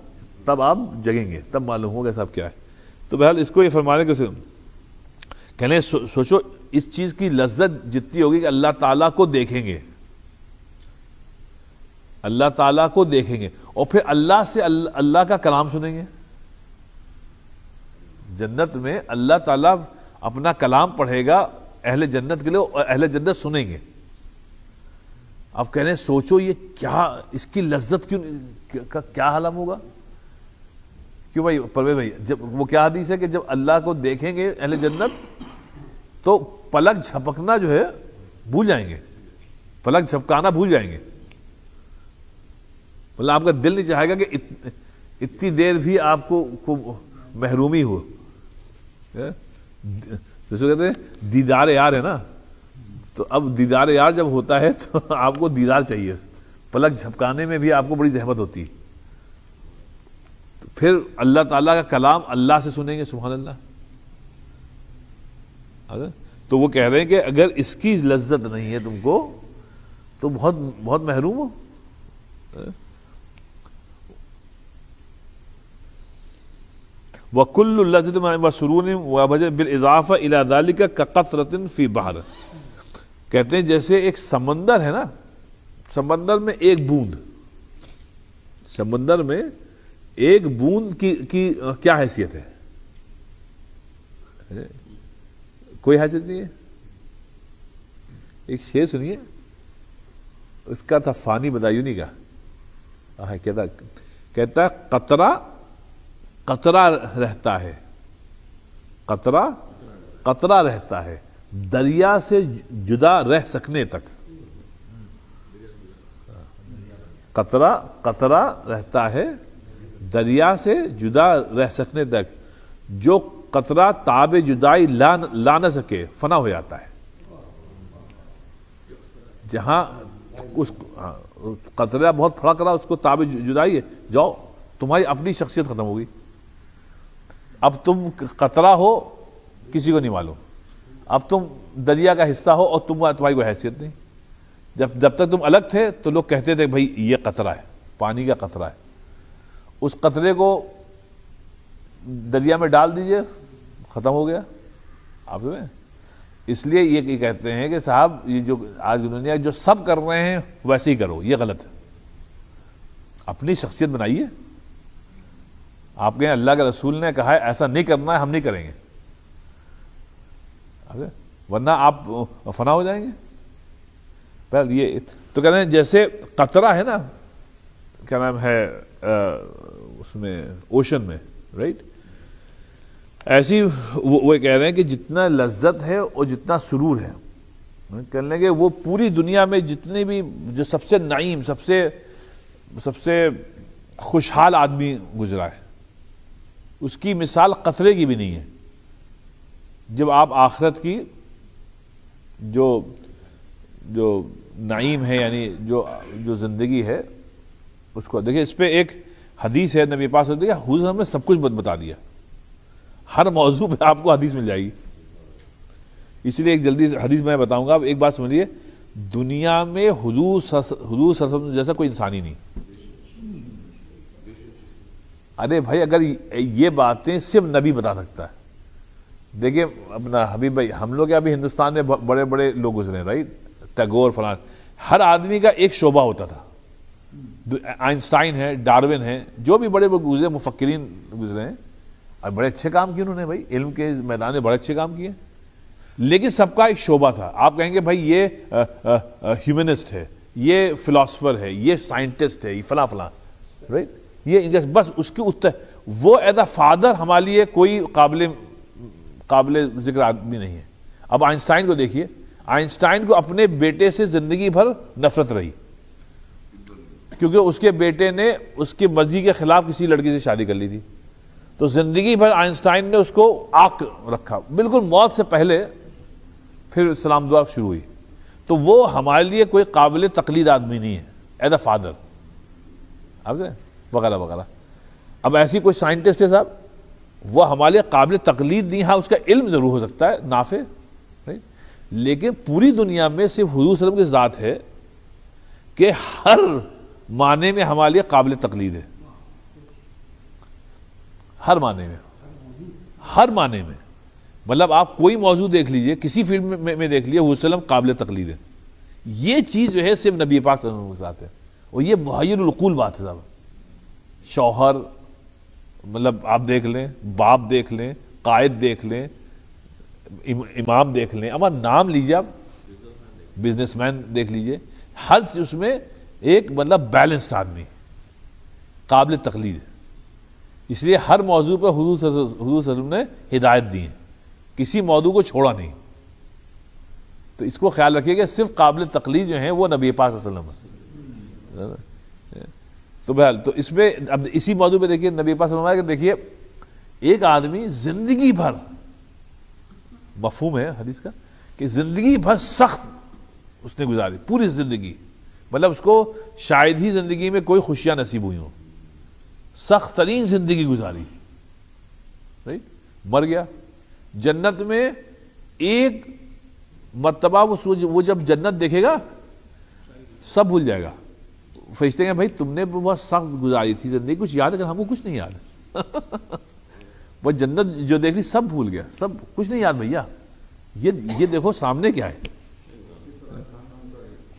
تب آپ جگیں گے, تب معلوم ہوگا صاحب کیا ہے. تو بہرحال اس کو یہ فرمانے کے کہنے سوچو اس چیز کی لذت جتنی ہوگی کہ اللہ تعالیٰ کو دیکھیں گے, اللہ تعالیٰ کو دیکھیں گے, اور پھر اللہ سے اللہ کا کلام سنیں گے. جنت میں اللہ تعالیٰ اپنا کلام پڑھے گا اہل جنت کے لیے, اور اہل جنت سنیں گے. اب کہہ رہے ہیں سوچو یہ کیا, اس کی لذت کا کیا عالم ہوگا. کیوں بھائی پرویز بھائی, جب وہ کیا حدیث ہے کہ جب اللہ کو دیکھیں گے اہل جنت تو پلک جھپکنا جو ہے بھول جائیں گے, پلک جھپکانا بھول جائیں گے. مطلب آپ کا دل نہیں چاہے گا کہ اتنی دیر بھی آپ کو محرومی ہو. جیسے کہتے ہیں دیدار یار ہے نا, تو اب دیدار یار جب ہوتا ہے تو آپ کو دیدار چاہیے, پلک جھپکانے میں بھی آپ کو بڑی زحمت ہوتی ہے. تو پھر اللہ تعالیٰ کا کلام اللہ سے سنیں گے, سبحان اللہ. تو وہ کہہ رہے ہیں کہ اگر اس کی لذت نہیں ہے تم کو تو بہت بہت محروم ہو. وَكُلُّ لَذَّةٍ وَسُرُورٍ وَبَهْجَةٍ بِالْإِضَافَةِ إِلَى ذَلِكَ كَقَطْرَةٍ فِي بَحْرٍ. کہتے ہیں جیسے ایک سمندر ہے نا, سمندر میں ایک بوند, سمندر میں ایک بوند کی کیا حیثیت ہے؟ کوئی حیثیت نہیں ہے. ایک شعر سنیے, اس کا تھا فانی بدایونی کا, کہتا ہے قطرہ قطرہ رہتا ہے, قطرہ قطرہ رہتا ہے دریا سے جدا رہ سکنے تک. قطرہ قطرہ رہتا ہے دریا سے جدا رہ سکنے تک, جو قطرہ تاب جدائی لا نہ سکے فنا ہو جاتا ہے. جہاں اس قطرہ بہت پھڑک رہا, اس کو تاب جدائی ہے, جاؤ تمہاری اپنی شخصیت ختم ہوگی. اب تم قطرہ ہو کسی کو نہیں معلوم, اب تم دریا کا حصہ ہو اور تمہاری کوئی حیثیت نہیں. جب تک تم الگ تھے تو لوگ کہتے تھے بھائی یہ قطرہ ہے, پانی کا قطرہ ہے, اس قطرے کو دریا میں ڈال دیجئے ختم ہو گیا. آپ سمجھیں, اس لیے یہ کہتے ہیں کہ صاحب یہ جو آج کی دنیا جو سب کر رہے ہیں ویسے ہی کرو, یہ غلط ہے. اپنی شخصیت بنائیے. آپ کہیں اللہ کے رسول نے کہا ہے ایسا نہیں کرنا ہے, ہم نہیں کریں گے, ورنہ آپ فنا ہو جائیں گے. پہلے یہ تو کہتے ہیں جیسے قطرہ ہے نا, کیا نام ہے اس میں اوشن میں, رائٹ, ایسی وہ کہہ رہے ہیں کہ جتنا لذت ہے اور جتنا سرور ہے, کہنے لگے وہ پوری دنیا میں جتنے بھی جو سب سے نعیم سب سے خوشحال آدمی گزرا ہے اس کی مثال قطرے کی بھی نہیں ہے. جب آپ آخرت کی جو نعیم ہے یعنی جو زندگی ہے اس کو دیکھیں, اس پہ ایک حدیث ہے نبی پاک صلی اللہ علیہ وسلم, حضور نے سب کچھ بتا دیا, ہر موضوع پہ آپ کو حدیث مل جائے گی. اس لیے ایک جلدی حدیث میں بتاؤں گا. آپ ایک بات سمجھیے, دنیا میں حضور صلی اللہ علیہ وسلم جیسا کوئی انسان ہی نہیں. ارے بھائی اگر یہ باتیں صرف نبی بتا سکتا ہے. دیکھیں اپنا حبیب بھائی, ہم لوگ ابھی ہندوستان میں بڑے بڑے لوگ گزرے ہیں, رائٹ, ٹیگور فلان, ہر آدمی کا ایک شعبہ ہوتا تھا. آئنسٹائن ہے, ڈارون ہے, جو بھی بڑے گزرے مفکرین گزرے ہیں, اور بڑے اچھے کام کیے انہوں نے بھائی, علم کے میدان میں بڑے اچھے کام کیے, لیکن سب کا ایک شعبہ تھا. آپ کہیں گے بھائی یہ ہیومنسٹ ہے, یہ فلاسفر ہے, یہ سائنٹسٹ ہے, یہ فلاں فلاں, رائٹ, یہ بس اس کے اتر. وہ ایز اے فادر ہمارے لیے کوئی قابل ذکر آدمی نہیں ہے. اب آئنسٹائن کو دیکھیے, آئنسٹائن کو اپنے بیٹے سے زندگی بھر نفرت رہی, کیونکہ اس کے بیٹے نے اس کی مرضی کے خلاف کسی لڑکی سے شادی کر لی تھی. تو زندگی بھر آئنسٹائن نے اس کو آنکھ رکھا, بالکل موت سے پہلے پھر سلام دعا شروع ہوئی. تو وہ ہمارے لیے کوئی قابل تقلید آدمی نہیں ہے ایز اے فادر, آپ سے وغیرہ وغیرہ. اب ایسی کوئی سائنٹسٹ ہے صاحب, وہ ہمارے لیے قابل تقلید نہیں. ہاں اس کا علم ضرور ہو سکتا ہے نافع, لیکن پوری دنیا میں صرف حضور صلی اللہ علیہ وسلم کی ذات ہے کہ ہر معنی میں ہمارے لیے قابل تقلید ہے، ہر معنی میں، ہر معنی میں. مطلب آپ کوئی موضوع دیکھ لیجئے، کسی فیلڈ میں دیکھ لیجئے، حضور صلی اللہ علیہ وسلم قابل تقلید ہے. یہ چیز جو ہے صرف نبی پاک صلی اللہ علیہ وسلم کے ساتھ ہے، اور یہ محیر العقول بات ہے صاحب. شوہر مطلب آپ دیکھ لیں، باپ دیکھ لیں، قائد دیکھ لیں، امام دیکھ لیں، اما نام لیجیے آپ، بزنس مین دیکھ لیجیے، ہر اس میں ایک مطلب بیلنسڈ آدمی قابل تقلید ہے. اس لیے ہر موضوع پر حضور صلی اللہ علیہ وسلم نے ہدایت دی ہے، کسی موضوع کو چھوڑا نہیں. تو اس کو خیال رکھیے کہ صرف قابل تقلید جو ہیں وہ نبی پاک صلی اللہ علیہ وسلم ہے. تو بہرحال تو اس میں اب اسی موضوع پہ دیکھیے نبی پاک صلی اللہ علیہ وسلم کہ دیکھیے ایک آدمی زندگی بھر، مفہوم ہے حدیث کا کہ زندگی بھر سخت اس نے گزاری، پوری زندگی، مطلب اس کو شاید ہی زندگی میں کوئی خوشیاں نصیب ہوئی ہوں، سخت ترین زندگی گزاری، مر گیا. جنت میں ایک مرتبہ وہ جب جنت دیکھے گا سب بھول جائے گا. فرشتے ہیں بھائی تم نے بہت سخت گزاری تھی زندگی، کچھ یاد ہے کہ ہم کو کچھ نہیں یاد. وہ جنت جو دیکھ لی سب بھول گیا، سب کچھ نہیں یاد بھیا. یہ دیکھو سامنے کیا ہے.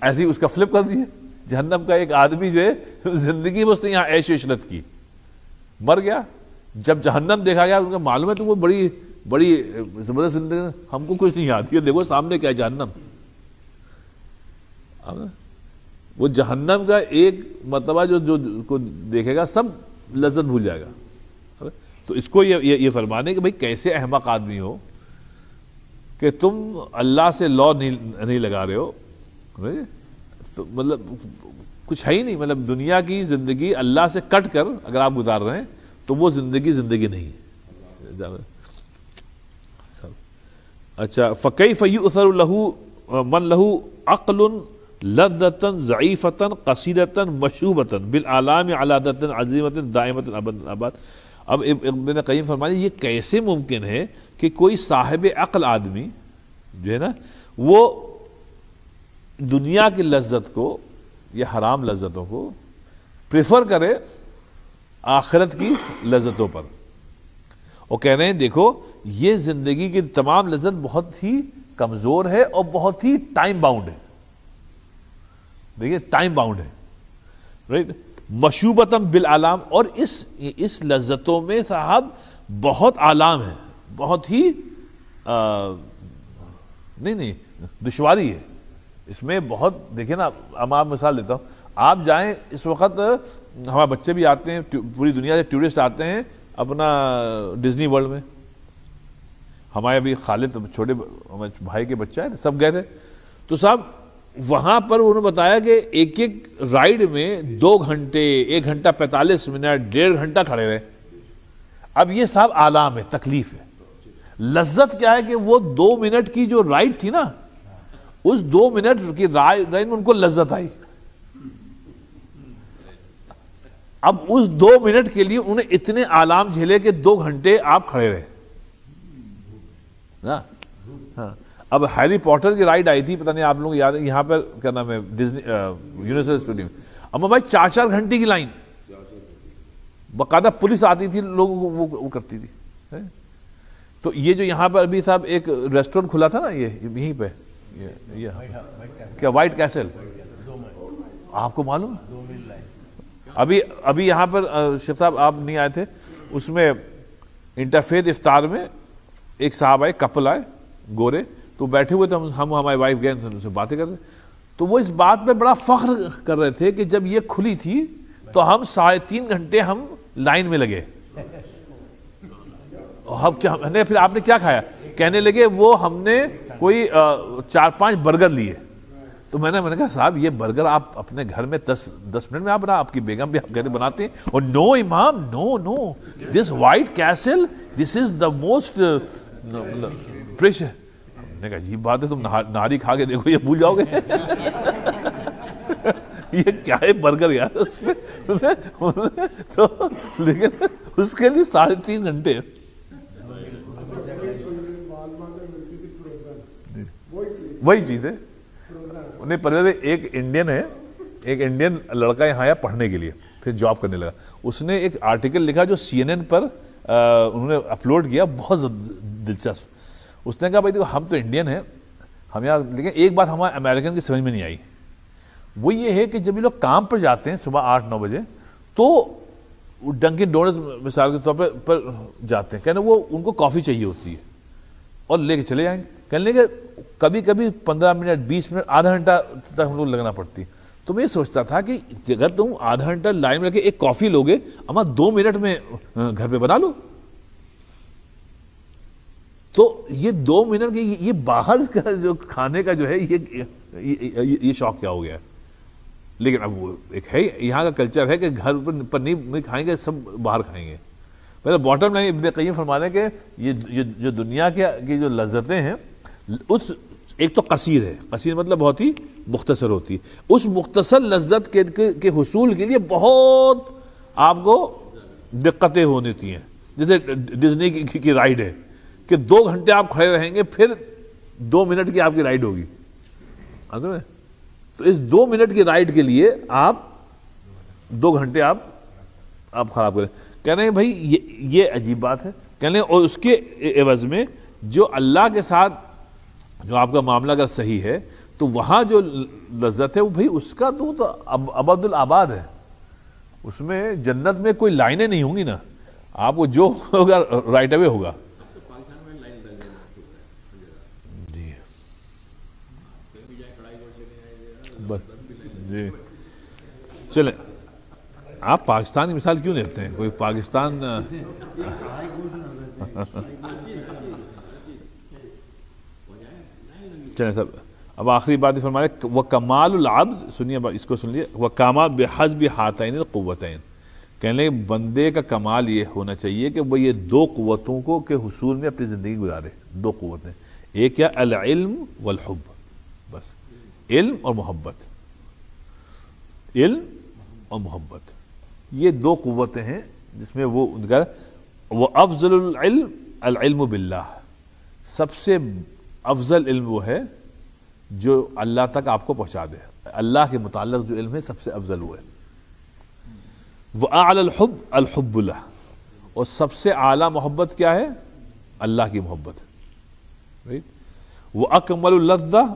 ایسے ہی اس کا فلپ کر دیا. جہنم کا ایک آدمی جو ہے زندگی میں اس نے یہاں عیش و عشرت کی، مر گیا. جب جہنم دیکھا گیا ان کا معلوم ہے تو وہ بڑی بڑی زبردست زندگی، ہم کو کچھ نہیں یاد. یہ دیکھو سامنے کیا ہے جہنم. وہ جہنم کا ایک مرتبہ جو کو دیکھے گا سب لذت بھول جائے گا. تو اس کو یہ فرمانے کہ بھائی کیسے احمق آدمی ہو کہ تم اللہ سے لا نہیں لگا رہے ہو. تو مطلب کچھ ہے ہی نہیں، مطلب دنیا کی زندگی اللہ سے کٹ کر اگر آپ گزار رہے ہیں تو وہ زندگی نہیں ہے. اچھا فکیف یؤثر لہ من لہ عقل لذۃ ضعیفۃ قصیرۃ مشوبۃ بالآلام علادۃ عظیمۃ دائمۃ ابد. اب ابن قیم فرمایا یہ کیسے ممکن ہے کہ کوئی صاحب عقل آدمی جو ہے نا وہ دنیا کی لذت کو یا حرام لذتوں کو پریفر کرے آخرت کی لذتوں پر. اور کہہ رہے ہیں دیکھو یہ زندگی کی تمام لذت بہت ہی کمزور ہے اور بہت ہی ٹائم باؤنڈ ہے. دیکھیے ٹائم باؤنڈ ہے، رائٹ. مشوبتم بالآلام، اور اس لذتوں میں صاحب بہت آلام ہے، بہت ہی نہیں دشواری ہے اس میں بہت. دیکھیں نا آپ مثال دیتا ہوں، آپ جائیں اس وقت ہمارے بچے بھی آتے ہیں، پوری دنیا سے ٹورسٹ آتے ہیں اپنا ڈزنی ورلڈ میں. ہمارے ابھی خالد چھوٹے بھائی کے بچہ ہے سب گئے تھے. تو صاحب وہاں پر انہوں نے بتایا کہ ایک رائڈ میں 2 گھنٹے 1 گھنٹہ 45 منٹ 1.5 گھنٹہ کھڑے رہے. اب یہ صاحب آلام ہے، تکلیف ہے. لذت کیا ہے کہ وہ 2 منٹ کی جو رائڈ تھی نا، اس 2 منٹ کی رائڈ میں ان کو لذت آئی. اب اس 2 منٹ کے لیے انہیں اتنے آلام جھیلے کہ 2 گھنٹے آپ کھڑے رہے. ہاں اب ہیری پوٹر کی رائڈ آئی تھی، پتہ نہیں آپ لوگوں کو یاد ہے، یہاں پر کیا نام ہے ڈزنی یونیورسل اسٹوڈیو میں. اما بھائی 4 گھنٹے کی لائن، باقاعدہ پولیس آتی تھی لوگوں کو وہ کرتی تھی. تو یہ جو یہاں پر ابھی صاحب ایک ریسٹورنٹ کھلا تھا نا یہیں پہ، یہ کیا وائٹ کیسل، آپ کو معلوم ہے؟ ابھی یہاں پر شیخ صاحب آپ نہیں آئے تھے، اس میں انٹرفیت افطار میں ایک صاحب آئے، کپل آئے گورے، تو بیٹھے ہوئے تھے، ہم ہماری وائف گئے ان سے باتیں کر رہے. تو وہ اس بات پہ بڑا فخر کر رہے تھے کہ جب یہ کھلی تھی تو ہم 3.5 گھنٹے ہم لائن میں لگے. پھر آپ نے کیا کھایا؟ کہنے لگے وہ ہم نے کوئی 4-5 برگر لیے. تو میں نے کہا صاحب یہ برگر آپ اپنے گھر میں 10 منٹ میں آپ بنا، آپ کی بیگم بھی آپ کہتے بناتے ہیں. اور نو امام، no this white castle, this is the most pressure. ہم نے کہا عجیب بات ہے، تم نہاری کھا کے دیکھو یہ بھول جاؤ گے. یہ کیا ہے برگر یار اس پہ. تو لیکن اس کے لیے 3.5 گھنٹے وہی چیز ہے. انہیں پر ایک انڈین ہے ایک انڈین لڑکا یہاں آیا پڑھنے کے لیے، پھر جاب کرنے لگا. اس نے ایک آرٹیکل لکھا جو CNN پر انہوں نے اپلوڈ کیا، بہت دلچسپ. اس نے کہا بھائی دیکھو ہم تو انڈین ہیں، ہم یہاں، لیکن ایک بات ہمارے امریکن کی سمجھ میں نہیں آئی، وہ یہ ہے کہ جب یہ لوگ کام پر جاتے ہیں صبح 8-9 بجے تو ڈنکن ڈونٹس مثال کے طور پر جاتے ہیں، کہنے وہ ان کو کافی چاہیے ہوتی ہے اور لے کے چلے جائیں گے. کہنے کہ کبھی کبھی 15 منٹ 20 منٹ آدھا گھنٹہ تک ہم لوگ لگنا پڑتی. تو میں یہ سوچتا تھا کہ اگر تم آدھا گھنٹہ لائن میں رکھ کے ایک کافی لوگے، اما 2 منٹ میں گھر پہ بنا لو. تو یہ 2 منٹ کے یہ باہر کا جو کھانے کا جو ہے یہ شوق کیا ہو گیا ہے. لیکن اب وہ ایک ہے یہاں کا کلچر ہے کہ گھر پر نہیں کھائیں گے، سب باہر کھائیں گے. پہلے باٹم لائن ابن قیم فرمانے کہ یہ جو دنیا کی جو لذتیں ہیں، اس ایک تو قصیر ہے، قصیر مطلب بہت ہی مختصر ہوتی ہے. اس مختصر لذت کے حصول کے لیے بہت آپ کو دقتیں ہونی ہوتی ہیں. جیسے ڈزنی کی رائڈ ہے کہ 2 گھنٹے آپ کھڑے رہیں گے، پھر 2 منٹ کی آپ کی رائڈ ہوگی. تو اس 2 منٹ کی رائڈ کے لیے آپ 2 گھنٹے آپ خراب کریں. کہہ رہے ہیں بھائی یہ عجیب بات ہے. کہہ رہے ہیں اور اس کے عوض میں جو اللہ کے ساتھ جو آپ کا معاملہ اگر صحیح ہے تو وہاں جو لذت ہے وہ بھائی اس کا تو ابد الآباد ہے. اس میں جنت میں کوئی لائنیں نہیں ہوں گی نا، آپ کو جو ہوگا رائٹ اوے ہوگا. جی بس جی چلیں، آپ پاکستان کی مثال کیوں لیتے ہیں؟ کوئی پاکستان چلیں سب. اب آخری بات فرمائے وَكَمَالُ الْعَبْدِ، سنیے اس کو سن لیے، وَكَمَالُ بِحَسْبِ هَاتَيْنِ الْقُوَّتَيْنِ. کہنے بندے کا کمال یہ ہونا چاہیے کہ وہ یہ 2 قوتوں کو کے حصول میں اپنی زندگی گزارے. 2 قوتیں، ایک کیا؟ العلم والحب. بس علم اور محبت، علم اور محبت، یہ 2 قوتیں ہیں جس میں وہ افضل العلم العلم باللہ. سب سے افضل علم وہ ہے جو اللہ تک آپ کو پہنچا دے. اللہ کے متعلق جو علم ہے سب سے افضل وہ ہے. وَأَعْلَى الْحُبِّ الْحُبُّ لَهُ، اور سب سے اعلیٰ محبت کیا ہے؟ اللہ کی محبت. وَأَكْمَلُ اللَّذَّةِ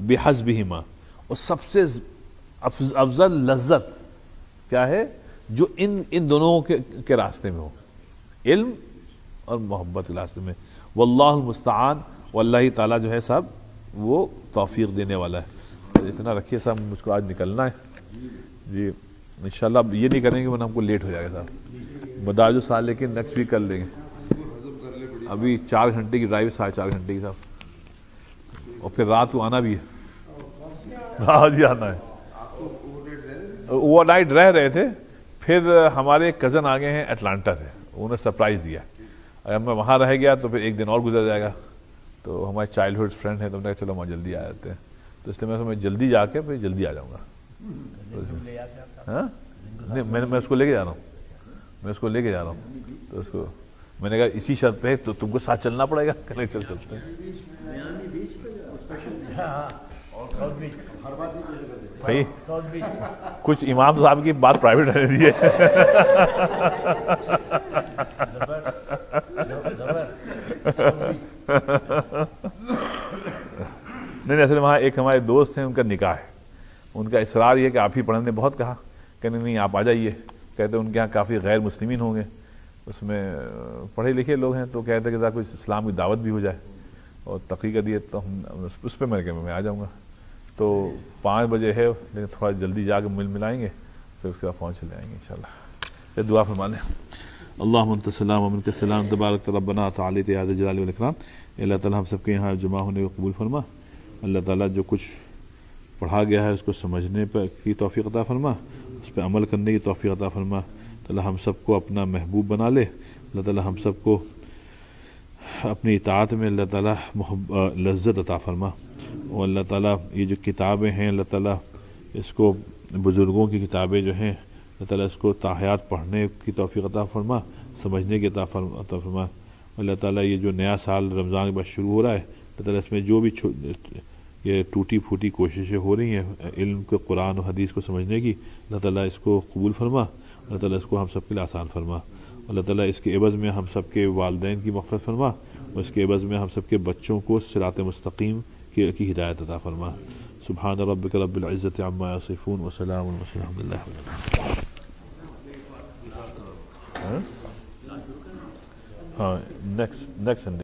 بِحَسْبِهِمَا، اور سب سے افضل لذت کیا ہے؟ جو ان دونوں کے راستے میں ہو، علم اور محبت کے راستے میں. واللہ المستعان، واللہ تعالیٰ جو ہے صاحب وہ توفیق دینے والا ہے. اتنا رکھیے صاحب، مجھ کو آج نکلنا ہے جی. انشاءاللہ اب یہ نہیں کریں گے ورنہ ہم کو لیٹ ہو جائے گا صاحب. بداج سال لیکن نیکسٹ ویک کر لیں گے. ابھی 4 گھنٹے کی ڈرائیو، 4.5 گھنٹے کی صاحب، اور پھر رات کو آنا بھی ہے. ہاں جی آنا ہے. اوور نائٹ رہ رہے تھے، پھر ہمارے کزن آ گئے ہیں اٹلانٹا سے، انہوں نے سرپرائز دیا. اگر میں وہاں رہ گیا تو پھر 1 دن اور گزر جائے گا. تو ہمارے چائلڈ ہوڈ فرینڈ ہیں، تو ہم نے کہا چلو وہاں جلدی آ جاتے ہیں. تو اس لیے میں جلدی جا کے پھر جلدی آ جاؤں گا. ہاں نہیں، میں اس کو لے کے جا رہا ہوں، تو اس کو میں نے کہا اسی شرط پہ تو تم کو ساتھ چلنا پڑے گا. کہ چل چلتے ہیں بھائی، کچھ امام صاحب کی بات پرائیویٹ رہنے دیجیے. نہیں اصل وہاں ایک ہمارے دوست ہیں، ان کا نکاح ہے. ان کا اصرار یہ کہ آپ ہی پڑھنے نے بہت کہا، کہنے نہیں آپ آ جائیے. کہتے ان کے یہاں کافی غیر مسلمین ہوں گے، اس میں پڑھے لکھے لوگ ہیں، تو کہتے کہ کچھ اسلام کی دعوت بھی ہو جائے اور تقریر دیے. تو ہم اس پہ میں آ جاؤں گا. تو 5 بجے ہے، لیکن تھوڑا جلدی جا کے ملائیں گے، پھر اس کے بعد فون چلے آئیں گے انشاءاللہ. دعا فرما لیں. اللہم انت السلام و منک السلام، تبارک ربنا تعالیت یا ذا الجلال والاکرام. اللہ تعالیٰ ہم سب کے یہاں جمع ہونے کو قبول فرما. اللہ تعالیٰ جو کچھ پڑھا گیا ہے اس کو سمجھنے پر کی توفیق عطا فرما، اس پہ عمل کرنے کی توفیق عطا فرما. اللہ ہم سب کو اپنا محبوب بنا لے. اللہ تعالیٰ ہم سب کو اپنی اطاعت میں اللہ تعالیٰ لذت عطا فرما. اور اللہ تعالیٰ یہ جو کتابیں ہیں، اللہ تعالیٰ اس کو بزرگوں کی کتابیں جو ہیں، اللہ تعالیٰ اس کو تاحیات پڑھنے کی توفیق عطا فرما، سمجھنے کی عطا فرما. اللہ تعالیٰ یہ جو نیا سال رمضان کے بعد شروع ہو رہا ہے، اللہ تعالیٰ اس میں جو بھی یہ ٹوٹی پھوٹی کوششیں ہو رہی ہیں علم کے قرآن و حدیث کو سمجھنے کی، اللہ تعالیٰ اس کو قبول فرما، اللہ تعالیٰ اس کو ہم سب کے لیے آسان فرما، اللہ تعالیٰ اس کے عوض میں ہم سب کے والدین کی مغفرت فرما، اور اس کے عوض میں ہم سب کے بچوں کو صراط مستقیم کی ہدایت عطا فرما۔ سبحان ربک رب العزت عما یصفون وسلام علی المرسلین الحمد للہ رب العالمین۔ ہاں نیکسٹ سنڈے